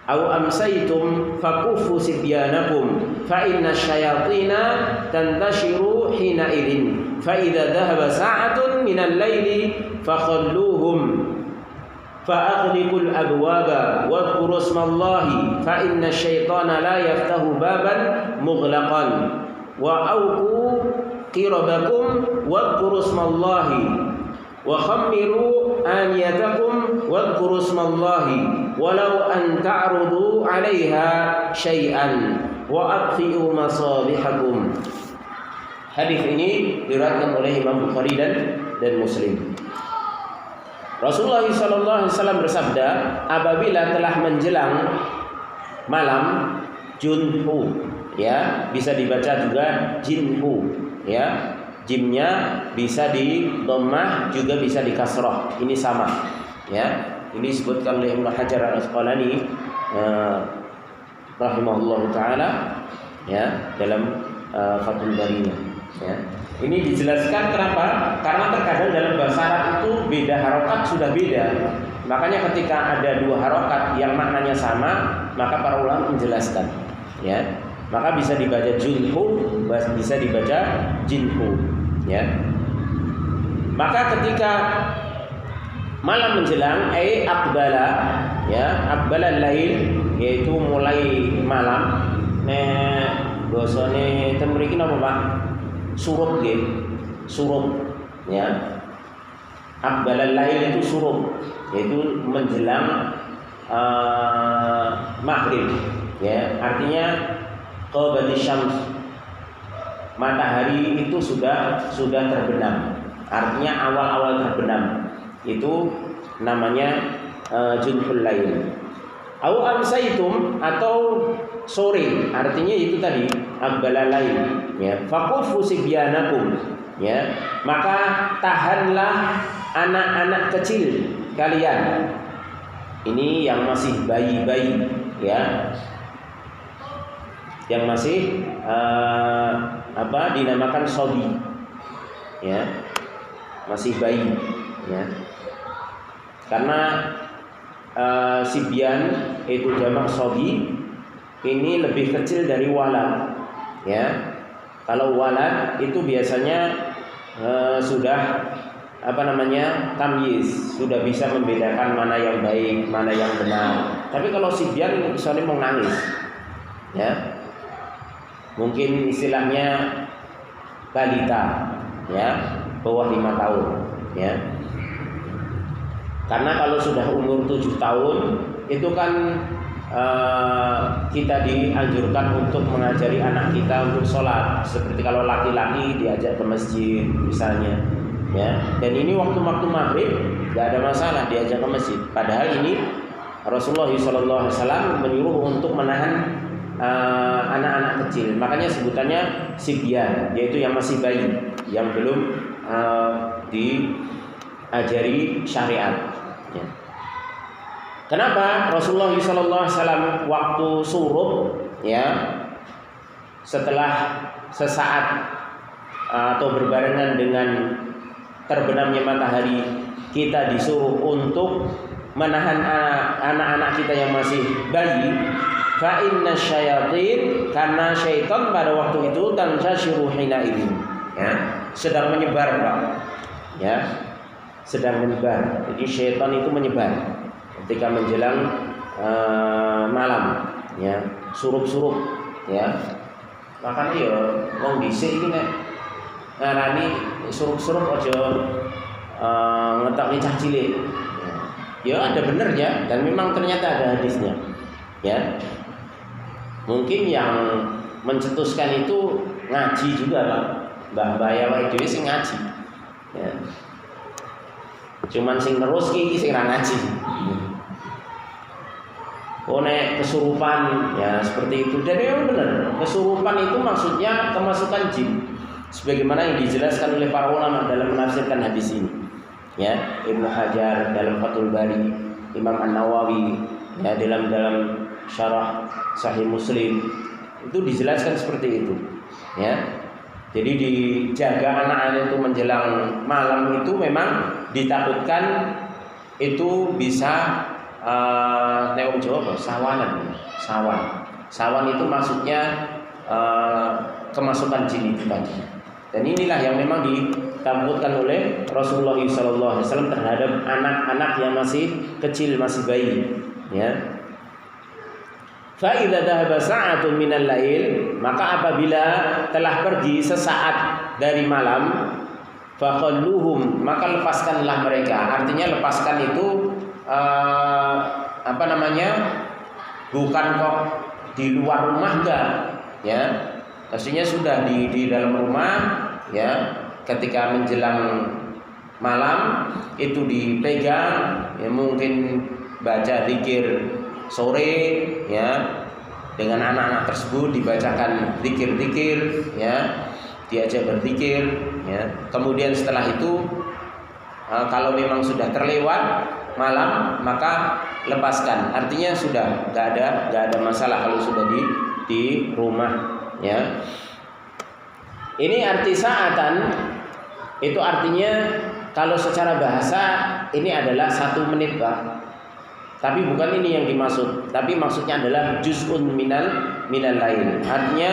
Speaker 1: aw amsaytum fakufu sibyanakum fa inna syayatina tantashiru hina idzin fa idza dhahaba sa'atun minal laili fakhalluhum fa aghliqul abwaba wadhkuru ismallahi fa inna syaitana la yaftahu baban mughlaqan wa awqu qirabakum wadhkuru ismallahi wa khammiru aniyatakum wadhkuru ismallahi walau an ta'rudu 'alaiha syai'an wa atfi'u masabihakum. Hadis ini diriwayatkan oleh Imam Bukhari dan Muslim. Rasulullah SAW bersabda, apabila telah menjelang malam, junhu, ya, bisa dibaca juga jinhu, ya. Jimnya bisa di dhammah juga bisa di kasrah. Ini sama, ya. Ini disebutkan oleh Ibnu Hajar Al-Asqalani rahimahullahu taala, ya, dalam Fathul Bari, ya. Ini dijelaskan kenapa? Karena terkadang dalam bahasa Arab itu beda harokat sudah beda. Makanya ketika ada dua harokat yang maknanya sama, maka para ulama menjelaskan, ya. Maka bisa dibaca junhu, bisa dibaca jinhu, ya. Maka ketika malam menjelang, aqbala, ya, aqbala lail, yaitu mulai malam. Dosane ten mriki napa Pak? Surup nggih. Surup, ya. Aqbala lail itu surup, yaitu menjelang maghrib, ya. Artinya qabati syams, matahari itu sudah terbenam. Artinya awal-awal terbenam. Itu namanya junhul lail. Au amsaitum, atau sore, artinya itu tadi aqbalalail, ya. Faqufu sibyanakum, ya. Maka tahanlah anak-anak kecil kalian. Ini yang masih bayi-bayi, ya. Yang masih dinamakan sobi, ya, masih bayi, ya. Karena sibyan itu jamak sobi, ini lebih kecil dari walad, ya. Kalau walad itu biasanya sudah tamyiz, sudah bisa membedakan mana yang baik, mana yang benar. Tapi kalau sibyan misalnya mau nangis, ya. Mungkin istilahnya balita, ya, bawah 5 tahun, ya. Karena kalau sudah umur 7 tahun itu kan kita dianjurkan untuk mengajari anak kita untuk sholat. Seperti kalau laki-laki diajak ke masjid misalnya, ya. Dan ini waktu-waktu maghrib nggak ada masalah diajak ke masjid. Padahal ini Rasulullah SAW menyuruh untuk menahan anak-anak kecil, makanya sebutannya sibyan, yaitu yang masih bayi, yang belum diajari syariat, ya. Kenapa Rasulullah SAW waktu suruh, ya, setelah sesaat atau berbarengan dengan terbenamnya matahari, kita disuruh untuk menahan anak-anak kita yang masih bayi. Fa inna syayatin, karena syaitan pada waktu itu tantashiru hina idin, ya, sedang menyebar, Pak, ya, sedang menyebar. Jadi syaitan itu menyebar ketika menjelang malam, ya, surup-surup, ya. Makanya ya wong dhisik iki nek ngarani surup-surup aja ngetokne cah cilik. Ya ada benernya, dan memang ternyata ada hadisnya, ya. Mungkin yang mencetuskan itu ngaji juga, Pak. Mbah Yawa dhewe sing ngaji, ya. Cuman sing terus iki sing ra ngaji. Nek kesurupan, ya seperti itu. Dan memang benar, kesurupan itu maksudnya kemasukan jin, sebagaimana yang dijelaskan oleh para ulama dalam menafsirkan hadis ini, ya. Ibnu Hajar dalam Fathul Bari, Imam An-Nawawi, ya, dalam syarah Sahih Muslim itu dijelaskan seperti itu, ya. Jadi dijaga anak-anak itu menjelang malam itu memang ditakutkan itu bisa neong Jawa sawan itu maksudnya kemasukan jin itu tadi. Dan inilah yang memang ditakutkan oleh Rasulullah SAW terhadap anak-anak yang masih kecil, masih bayi, ya. Fa idza dhahaba sa'atun minal lail, maka apabila telah pergi sesaat dari malam, faqalluhum, maka lepaskanlah mereka. Artinya lepaskan itu bukan kok di luar rumah, enggak, ya. Pastinya sudah di dalam rumah, ya. Ketika menjelang malam itu dipegang, ya, mungkin baca zikir sore, ya, dengan anak-anak tersebut dibacakan zikir-zikir, ya, diajak berzikir, ya. Kemudian setelah itu kalau memang sudah terlewat malam maka lepaskan. Artinya sudah nggak ada masalah kalau sudah di rumah, ya. Ini arti sa'atan itu artinya kalau secara bahasa ini adalah 1 menit, Pak. Tapi bukan ini yang dimaksud. Tapi maksudnya adalah juz'un minal lail. Artinya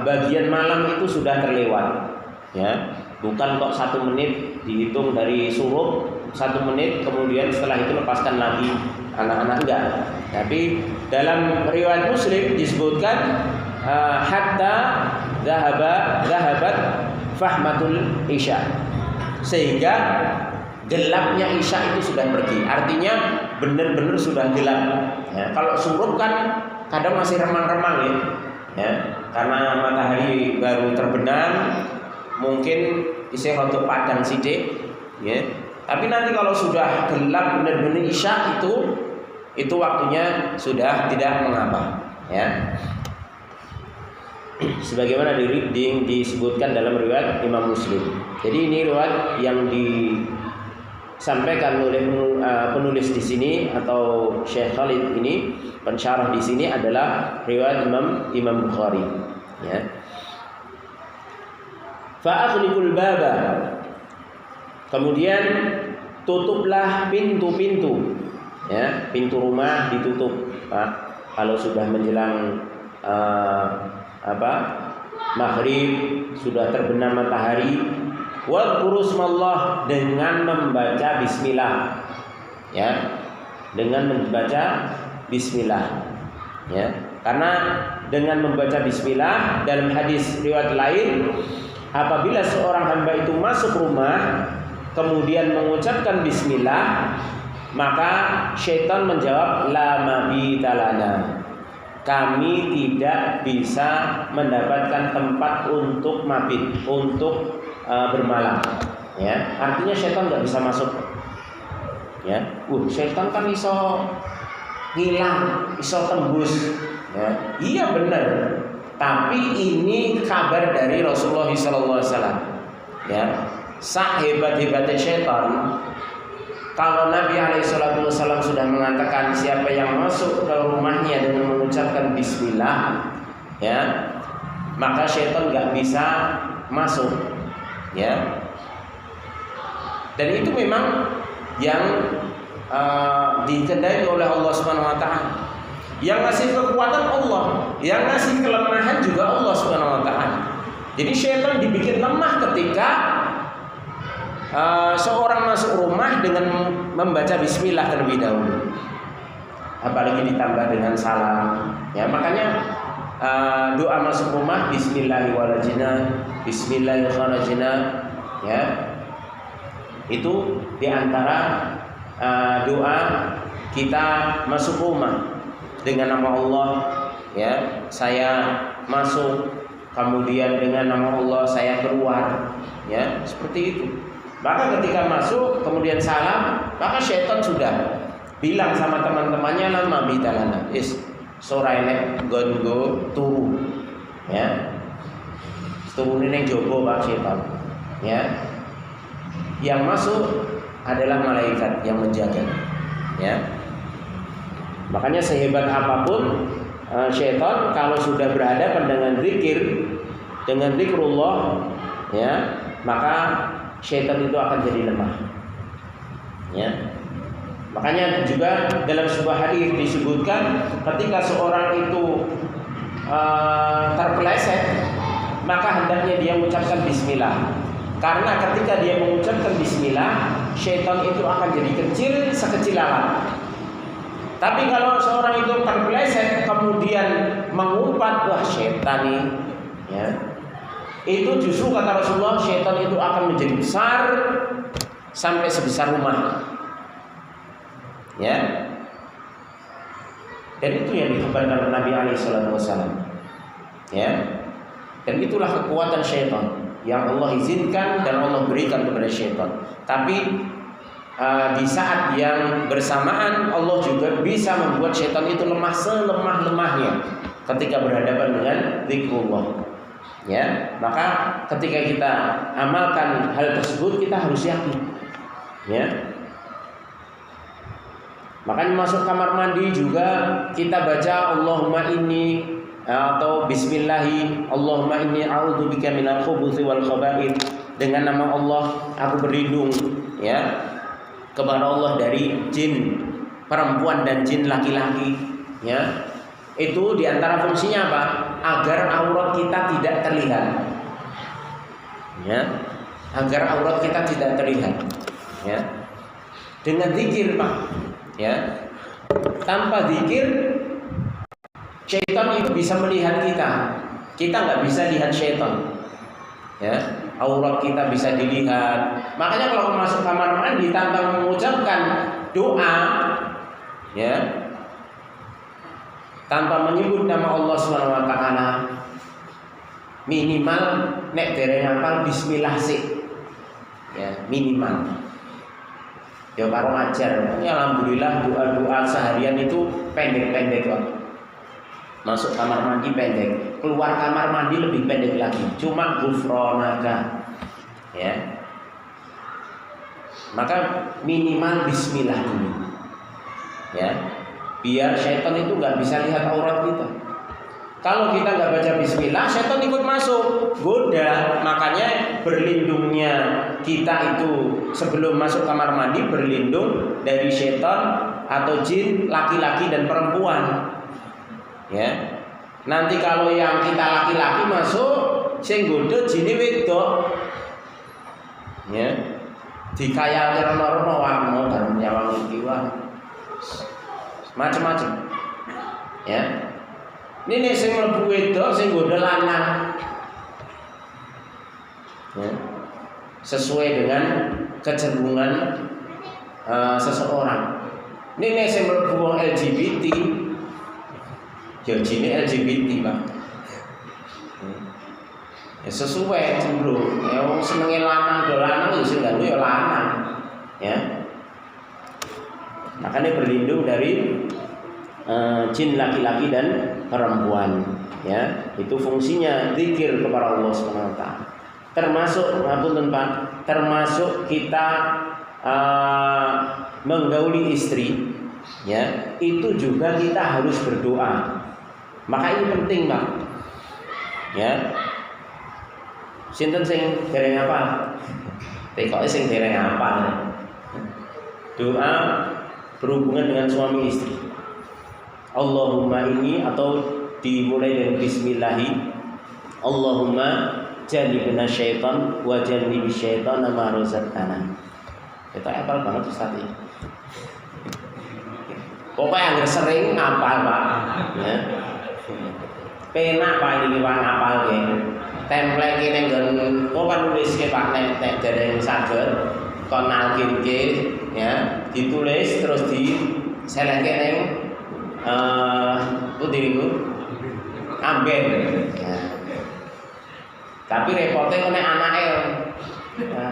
Speaker 1: bagian malam itu sudah terlewat, ya. Bukan kok 1 menit dihitung dari surup 1 menit kemudian setelah itu lepaskan lagi anak-anak, enggak. Tapi dalam riwayat Muslim disebutkan hatta zahabat fahmatul isya, sehingga gelapnya isya itu sudah pergi. Artinya benar-benar sudah gelap, ya. Kalau surup kan kadang masih remang-remang, ya, karena matahari baru terbenam, mungkin isih untuk padang sidik, ya. Tapi nanti kalau sudah gelap benar-benar isya itu waktunya sudah tidak mengapa, ya. Sebagaimana disebutkan dalam riwayat Imam Muslim. Jadi ini riwayat yang disampaikan oleh penulis di sini atau Syekh Khalid ini, pensyarah di sini adalah riwayat Imam Bukhari, ya. Fa'aghliqul baba. Kemudian tutuplah pintu-pintu, ya, pintu rumah ditutup, Pak. Kalau sudah menjelang maghrib, sudah terbenam matahari, wadhkuru smallah, dengan membaca bismillah, ya, dengan membaca bismillah, ya. Karena dengan membaca bismillah, dalam hadis riwayat lain, apabila seorang hamba itu masuk rumah kemudian mengucapkan bismillah, maka syaitan menjawab, la mabita lana, kami tidak bisa mendapatkan tempat untuk mabit, untuk bermalam, ya. Artinya syaitan nggak bisa masuk, ya. Syaitan kan iso hilang, iso tembus, ya. Iya benar, tapi ini kabar dari Rasulullah SAW, ya. Sehebat-hebatnya syaitan, kalau Nabi SAW sudah mengatakan siapa yang masuk ke rumahnya dengan mengucapkan bismillah, ya, maka syaitan nggak bisa masuk, ya. Dan itu memang yang dikendaki oleh Allah Subhanahu Wa Taala. Yang ngasih kekuatan Allah, yang ngasih kelemahan juga Allah Subhanahu Wa Taala. Jadi syaitan dibikin lemah ketika seorang masuk rumah dengan membaca bismillah terlebih dahulu, apalagi ditambah dengan salam, ya. Makanya doa masuk rumah, bismillahirrahmanirrahim, bismillahirrahmanirrahim, ya, itu diantara doa kita masuk rumah dengan nama Allah, ya. Saya masuk, kemudian dengan nama Allah saya keluar, ya, seperti itu. Maka ketika masuk kemudian salam, maka syaitan sudah bilang sama teman-temannya, lama bitalana, sora enek gongo turu, ya. Turu ning jowo Pak syaitan, ya. Yang masuk adalah malaikat yang menjaga, ya. Makanya sehebat apapun syaitan, kalau sudah berhadapan dengan zikir, dengan zikrullah, ya, maka syaitan itu akan jadi lemah, ya. Makanya juga dalam sebuah hadis disebutkan ketika seorang itu terpeleset, maka hendaknya dia mengucapkan bismillah. Karena ketika dia mengucapkan bismillah, syaitan itu akan jadi kecil sekecil lalat. Tapi kalau seorang itu terpeleset kemudian mengumpat, wah syaitan nih, ya, itu justru kata Rasulullah, syaitan itu akan menjadi besar sampai sebesar rumah, ya. Dan itu yang dikabarkan Nabi SAW, ya. Dan itulah kekuatan syaitan yang Allah izinkan dan Allah berikan kepada syaitan. Tapi di saat yang bersamaan Allah juga bisa membuat syaitan itu lemah selemah-lemahnya ketika berhadapan dengan zikrullah, ya. Maka ketika kita amalkan hal tersebut, kita harus yakin, ya. Makanya masuk kamar mandi juga kita baca Allahumma inni, atau bismillahi, Allahumma inni a'udzubika minal khubuthi wal khaba'ith, dengan nama Allah aku berlindung, ya, kepada Allah dari jin perempuan dan jin laki-laki, ya. Itu diantara fungsinya apa? Agar aurat kita tidak terlihat, ya. Agar aurat kita tidak terlihat, ya. Dengan zikir, Pak, ya. Tanpa zikir syaitan itu bisa melihat kita. Kita nggak bisa lihat syaitan, ya. Aurat kita bisa dilihat. Makanya kalau masuk kamar mandi tanpa mengucapkan doa, ya, tanpa menyebut nama Allah SWT, minimal nek dereng hafal bismillah sih, ya, minimal. Ya karo ngajar. Ya alhamdulillah doa-doa seharian itu pendek-pendek kok. Masuk kamar mandi pendek, keluar kamar mandi lebih pendek lagi. Cuma ghufranaka. Ya. Maka minimal bismillah dulu. Ya. Biar syaitan itu nggak bisa lihat aurat kita. Kalau kita nggak baca bismillah, syaitan ikut masuk, goda. Makanya berlindungnya kita itu sebelum masuk kamar mandi berlindung dari syaitan atau jin laki-laki dan perempuan. Ya. Nanti kalau yang kita laki-laki masuk, sing goda jine wedok. Ya. Dikayake rono-rono warna dan nyawang iki macam-macam. Ya. Ini sing mlebu wedok sing goda lanang. Ya. Sesuai dengan kecenderungan seseorang. Ini sing mlebu wong LGBT. Ya jine LGBT, Pak. Ya sesuai cenderung. Ya wong senenge lanang do lanang ya sing ganggu ya lanang. Ya. Makanya berlindung dari jin laki-laki dan perempuan, ya. Itu fungsinya zikir kepada Allah Subhanahu wa taala. Termasuk ngapunten Pak, termasuk kita menggauli istri, ya. Itu juga kita harus berdoa. Maka ini penting, Pak. Ya. Sinten sing dereng apa? Tekoke sing dereng apa? Doa berhubungan dengan suami istri. Allahumma ini atau dimulai dari bismillahi. Allahumma jannibna syaitan wa jannibi syaitan ma razaqtana. Itu apal banget Ustaz ini. Pokoknya yang sering ngapal, Pak. Ya. Penak Pak ini Pak ngapal nggih. Template kene nggon kan nulis ke Pak nek dereng saged kon nalkinke ya, ditulis terus diselehke ning putih itu amben. Ya. Tapi repotnya kene anake. Ya.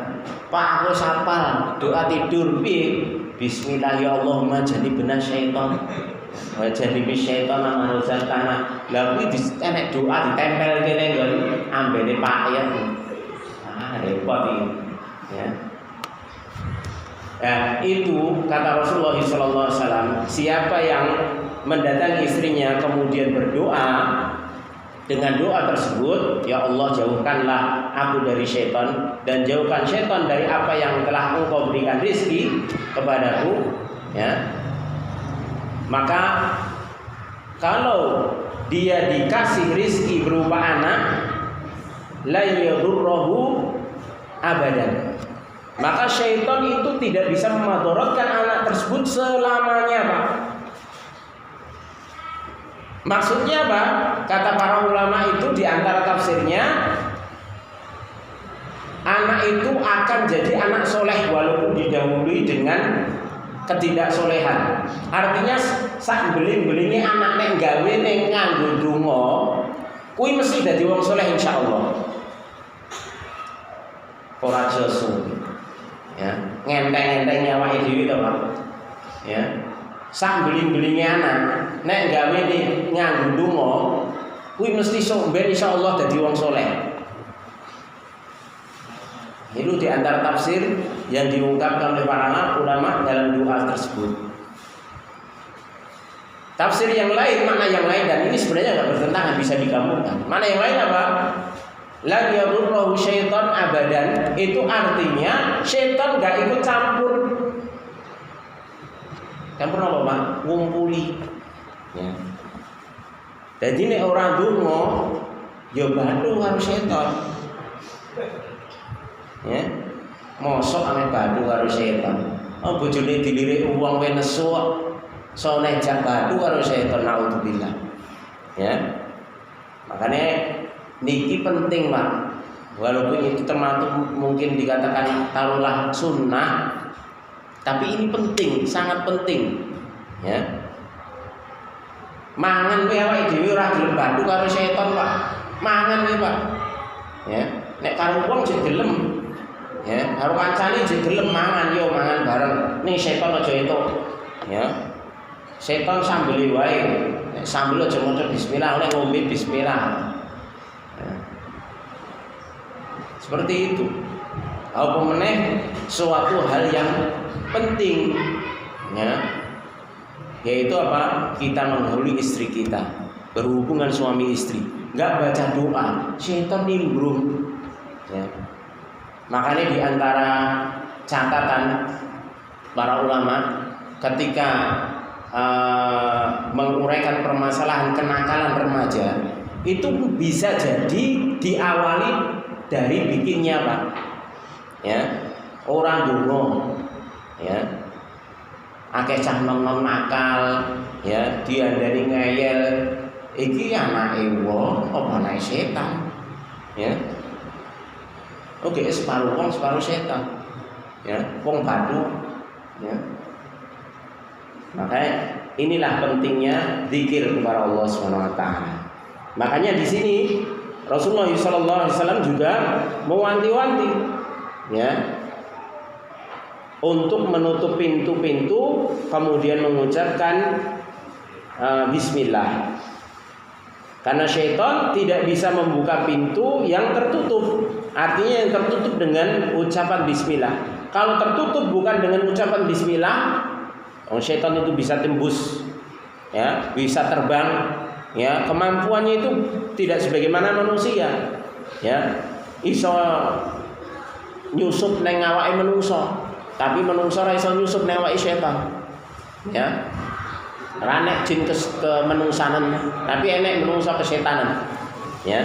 Speaker 1: Pak aku sapal doa tidur piye? Bismillah ya Allahumma jannibna syaitan wa jannibi syaitan ma razaqtana. Lah kuwi enek doa ditempel kene nggon ambene Pak ya. Repot iki. Ya. Nah, itu kata Rasulullah SAW, siapa yang mendatangi istrinya kemudian berdoa dengan doa tersebut, ya Allah jauhkanlah aku dari syaitan dan jauhkan syaitan dari apa yang telah Engkau berikan rizki kepadaku, ya. Maka kalau dia dikasih rizki berupa anak, la yadurruhu abadan. Maka syaitan itu tidak bisa memadaratkan anak tersebut selamanya, Pak. Maksudnya apa? Kata para ulama itu di antara tafsirnya, anak itu akan jadi anak soleh walaupun didahului dengan ketidaksolehan. Artinya sak beling-belinge anak nek gawe ning nganggo donga, kuwi mesti dadi wong soleh insyaallah. Ora jesu. Ya, ngenteng-ngenteng awake dhewe to, Pak. Ya. Sak beling-belinge anak nek gawe nganggo donga, kuwi mesti sok ben insyaallah dadi wong soleh. Itu di antara tafsir yang diungkapkan oleh para ulama dalam doa tersebut. Tafsir yang lain, makna yang lain, dan ini sebenarnya nggak bertentangan, bisa digabungkan. Mana yang lain apa? La yadurruhu syaitan abadan, itu artinya syaitan nggak ikut campur. Campur apa, Pak? Ngumpuli. Ya. Jadi nek orang donga, ya bantu karo syaitan. Ya. Mosok ame bantu karo syaitan. Oh bojone dilirik uang wae nesu kok. Sone jak bantu karo syaitan, naudzubillah. Ya. Makanya niki penting, Pak. Walaupun itu termasuk mungkin dikatakan taruhlah sunnah, tapi ini penting, sangat penting. Ya. Mangan kowe awake dhewe ora gelem bantu karo setan, Pak. Mangan kowe, Pak. Ya. Nek karo wong sing gelem Ya, karo kancane gelem mangan yo mangan bareng. Ning setan aja entuk. Ya. Setan sambel wae. Sambel aja maca bismillah, oleh ngombe bismillah. Ya. Seperti itu. Apa meneh suatu hal yang penting, ya, yaitu apa? Kita menghormati istri kita, berhubungan suami istri, nggak baca doa, setan nimbrung. Ya. Makanya di antara catatan para ulama ketika menguraikan permasalahan kenakalan remaja itu bisa jadi diawali dari bikinnya Pak, ya, orang dongo, ya, akeh cah nom nakal, ya, dia dari ngeyel, iki anake wong apa anake setan, ya. Oke, separuh wong separuh setan, ya, wong batu, ya. Makanya inilah pentingnya zikir kepada Allah Subhanahu wa taala. Makanya di sini Rasulullah SAW juga mewanti-wanti, ya, untuk menutup pintu-pintu kemudian mengucapkan bismillah. Karena syaitan tidak bisa membuka pintu yang tertutup. Artinya yang tertutup dengan ucapan bismillah. Kalau tertutup bukan dengan ucapan bismillah, syaitan itu bisa tembus, ya, bisa terbang, ya, kemampuannya itu tidak sebagaimana manusia, ya, iso nyusup neng awake menungso, tapi menungso ora iso nyusup neng awake setan, ya, ranek jin ke menungsanan, tapi enek menungso kesetanan, ya.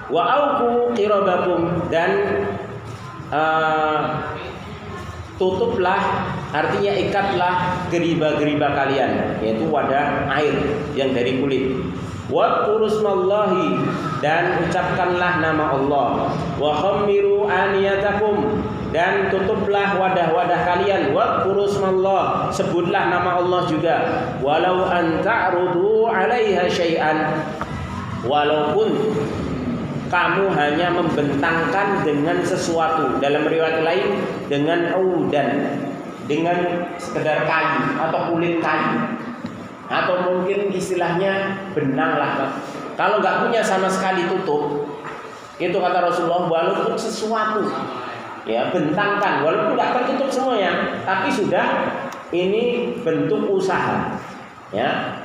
Speaker 1: Wa auqu qirabakum, dan tutuplah, artinya ikatlah geriba-geriba kalian, yaitu wadah air yang dari kulit. Wa qurusmallahi, dan ucapkanlah nama Allah. Wa khammiru aniyatakum, dan tutuplah wadah-wadah kalian. Wa qurusmallah, sebutlah nama Allah juga. Walau an ta'rudu 'alaiha syai'an, walaupun kamu hanya membentangkan dengan sesuatu, dalam riwayat lain dengan udan, dengan sekedar kayu atau kulit kayu, atau mungkin istilahnya benang lah Pak. Kalau nggak punya sama sekali tutup, itu kata Rasulullah, walaupun sesuatu, ya, bentangkan, walaupun nggak tertutup semuanya, tapi sudah ini bentuk usaha, ya.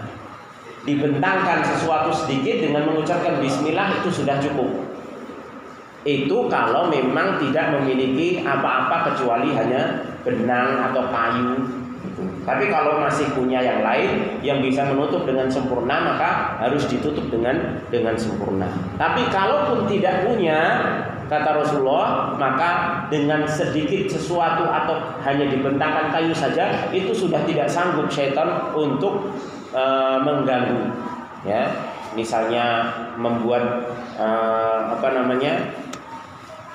Speaker 1: Dibentangkan sesuatu sedikit dengan mengucapkan bismillah, itu sudah cukup. Itu kalau memang tidak memiliki apa-apa kecuali hanya benang atau kayu. Tapi kalau masih punya yang lain yang bisa menutup dengan sempurna, maka harus ditutup dengan sempurna. Tapi kalaupun tidak punya, kata Rasulullah, maka dengan sedikit sesuatu atau hanya dibentangkan kayu saja, itu sudah tidak sanggup syaitan untuk mengganggu, ya, misalnya membuat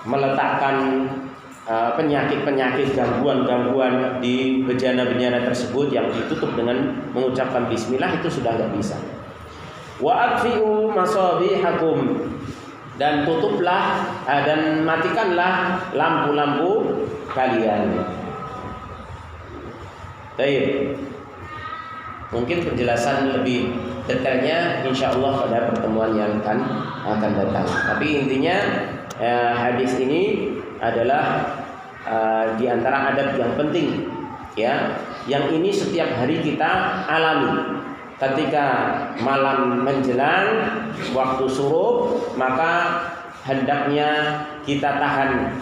Speaker 1: meletakkan penyakit-penyakit, gangguan-gangguan di bejana-bejana tersebut yang ditutup dengan mengucapkan bismillah, itu sudah nggak bisa. Wa atfi'u masabihakum, dan tutuplah dan matikanlah lampu-lampu kalian. Baik. Mungkin penjelasan lebih detailnya insya Allah pada pertemuan yang akan datang. Tapi intinya hadis ini adalah di antara adab yang penting, ya, yang ini setiap hari kita alami. Ketika malam menjelang waktu surup, maka hendaknya kita tahan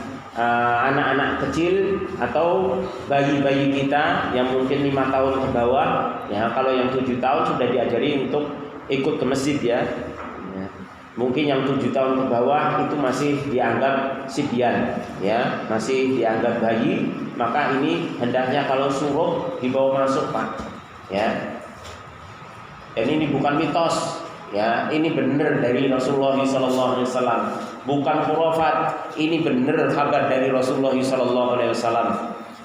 Speaker 1: anak-anak kecil atau bayi-bayi kita yang mungkin 5 tahun ke bawah, ya, kalau yang 7 tahun sudah diajari untuk ikut ke masjid, ya. Mungkin yang 7 tahun ke bawah itu masih dianggap sibyan, ya, masih dianggap bayi, maka ini hendaknya kalau suruh dibawa masuk Pak, ya. Dan ini bukan mitos, ya, ini benar dari Rasulullah SAW, bukan khurafat, ini benar kabar dari Rasulullah SAW,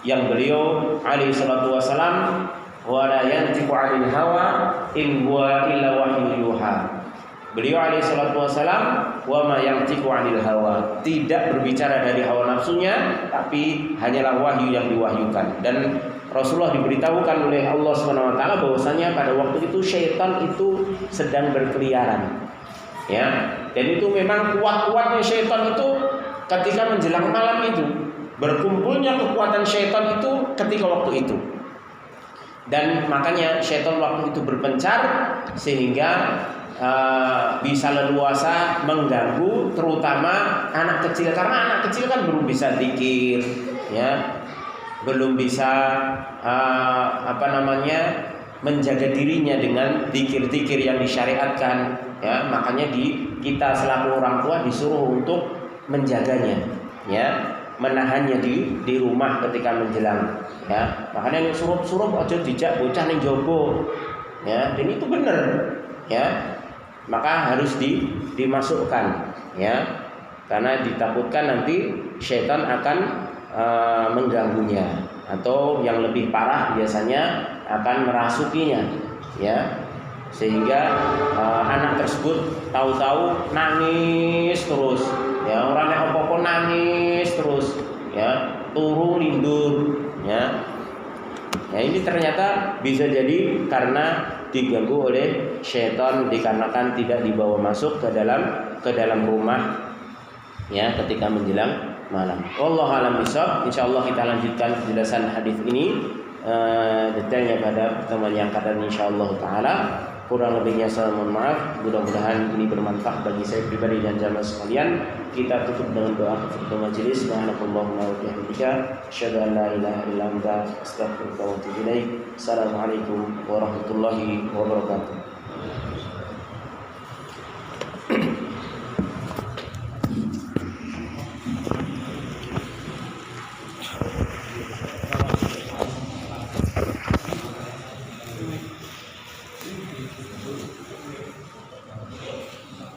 Speaker 1: yang beliau alaihi salatu wasallam wa la yantiqu 'anil hawa in huwa illa wahyun yuha. Beliau alaihi salatu wasalam wa ma yantiqu 'anil hawa, tidak berbicara dari hawa nafsunya, tapi hanyalah wahyu yang diwahyukan. Dan Rasulullah diberitahukan oleh Allah Subhanahu wa taala bahwasanya pada waktu itu syaitan itu sedang berkeliaran. Ya, dan itu memang kuat-kuatnya syaitan itu ketika menjelang malam itu. Berkumpulnya kekuatan syaitan itu ketika waktu itu. Dan makanya syaitan waktu itu berpencar sehingga bisa leluasa mengganggu terutama anak kecil, karena anak kecil kan belum bisa zikir, ya, belum bisa menjaga dirinya dengan zikir-zikir yang disyariatkan, ya. Makanya kita selaku orang tua disuruh untuk menjaganya, ya, menahannya di rumah ketika menjelang, ya. Makanya surup-surup aja dijak bocah ning jowo, ya, dan itu benar, ya. Maka harus dimasukkan, ya, karena ditakutkan nanti syaitan akan mengganggunya, atau yang lebih parah biasanya akan merasukinya, ya, sehingga anak tersebut tahu-tahu nangis terus, ya, orangnya opo-opo nangis terus, ya, turu lindur, ya. Nah, ini ternyata bisa jadi karena diganggu oleh syaitan, dikarenakan tidak dibawa masuk ke dalam rumah, ya, ketika menjelang malam. Wallahu a'lam bishawab. Insyaallah kita lanjutkan penjelasan hadis ini detailnya pada pertemuan yang akan datang insyaallah taala. Kurang lebihnya saya mohon maaf. Mudah-mudahan ini bermanfaat bagi saya pribadi dan jamaah sekalian. Kita tutup dengan doa kafaratul majelis. Subhanakallahumma wa bihamdika asyhadu an la ilaha illa anta astaghfiruka wa atubu ilaik. Assalamualaikum warahmatullahi wabarakatuh.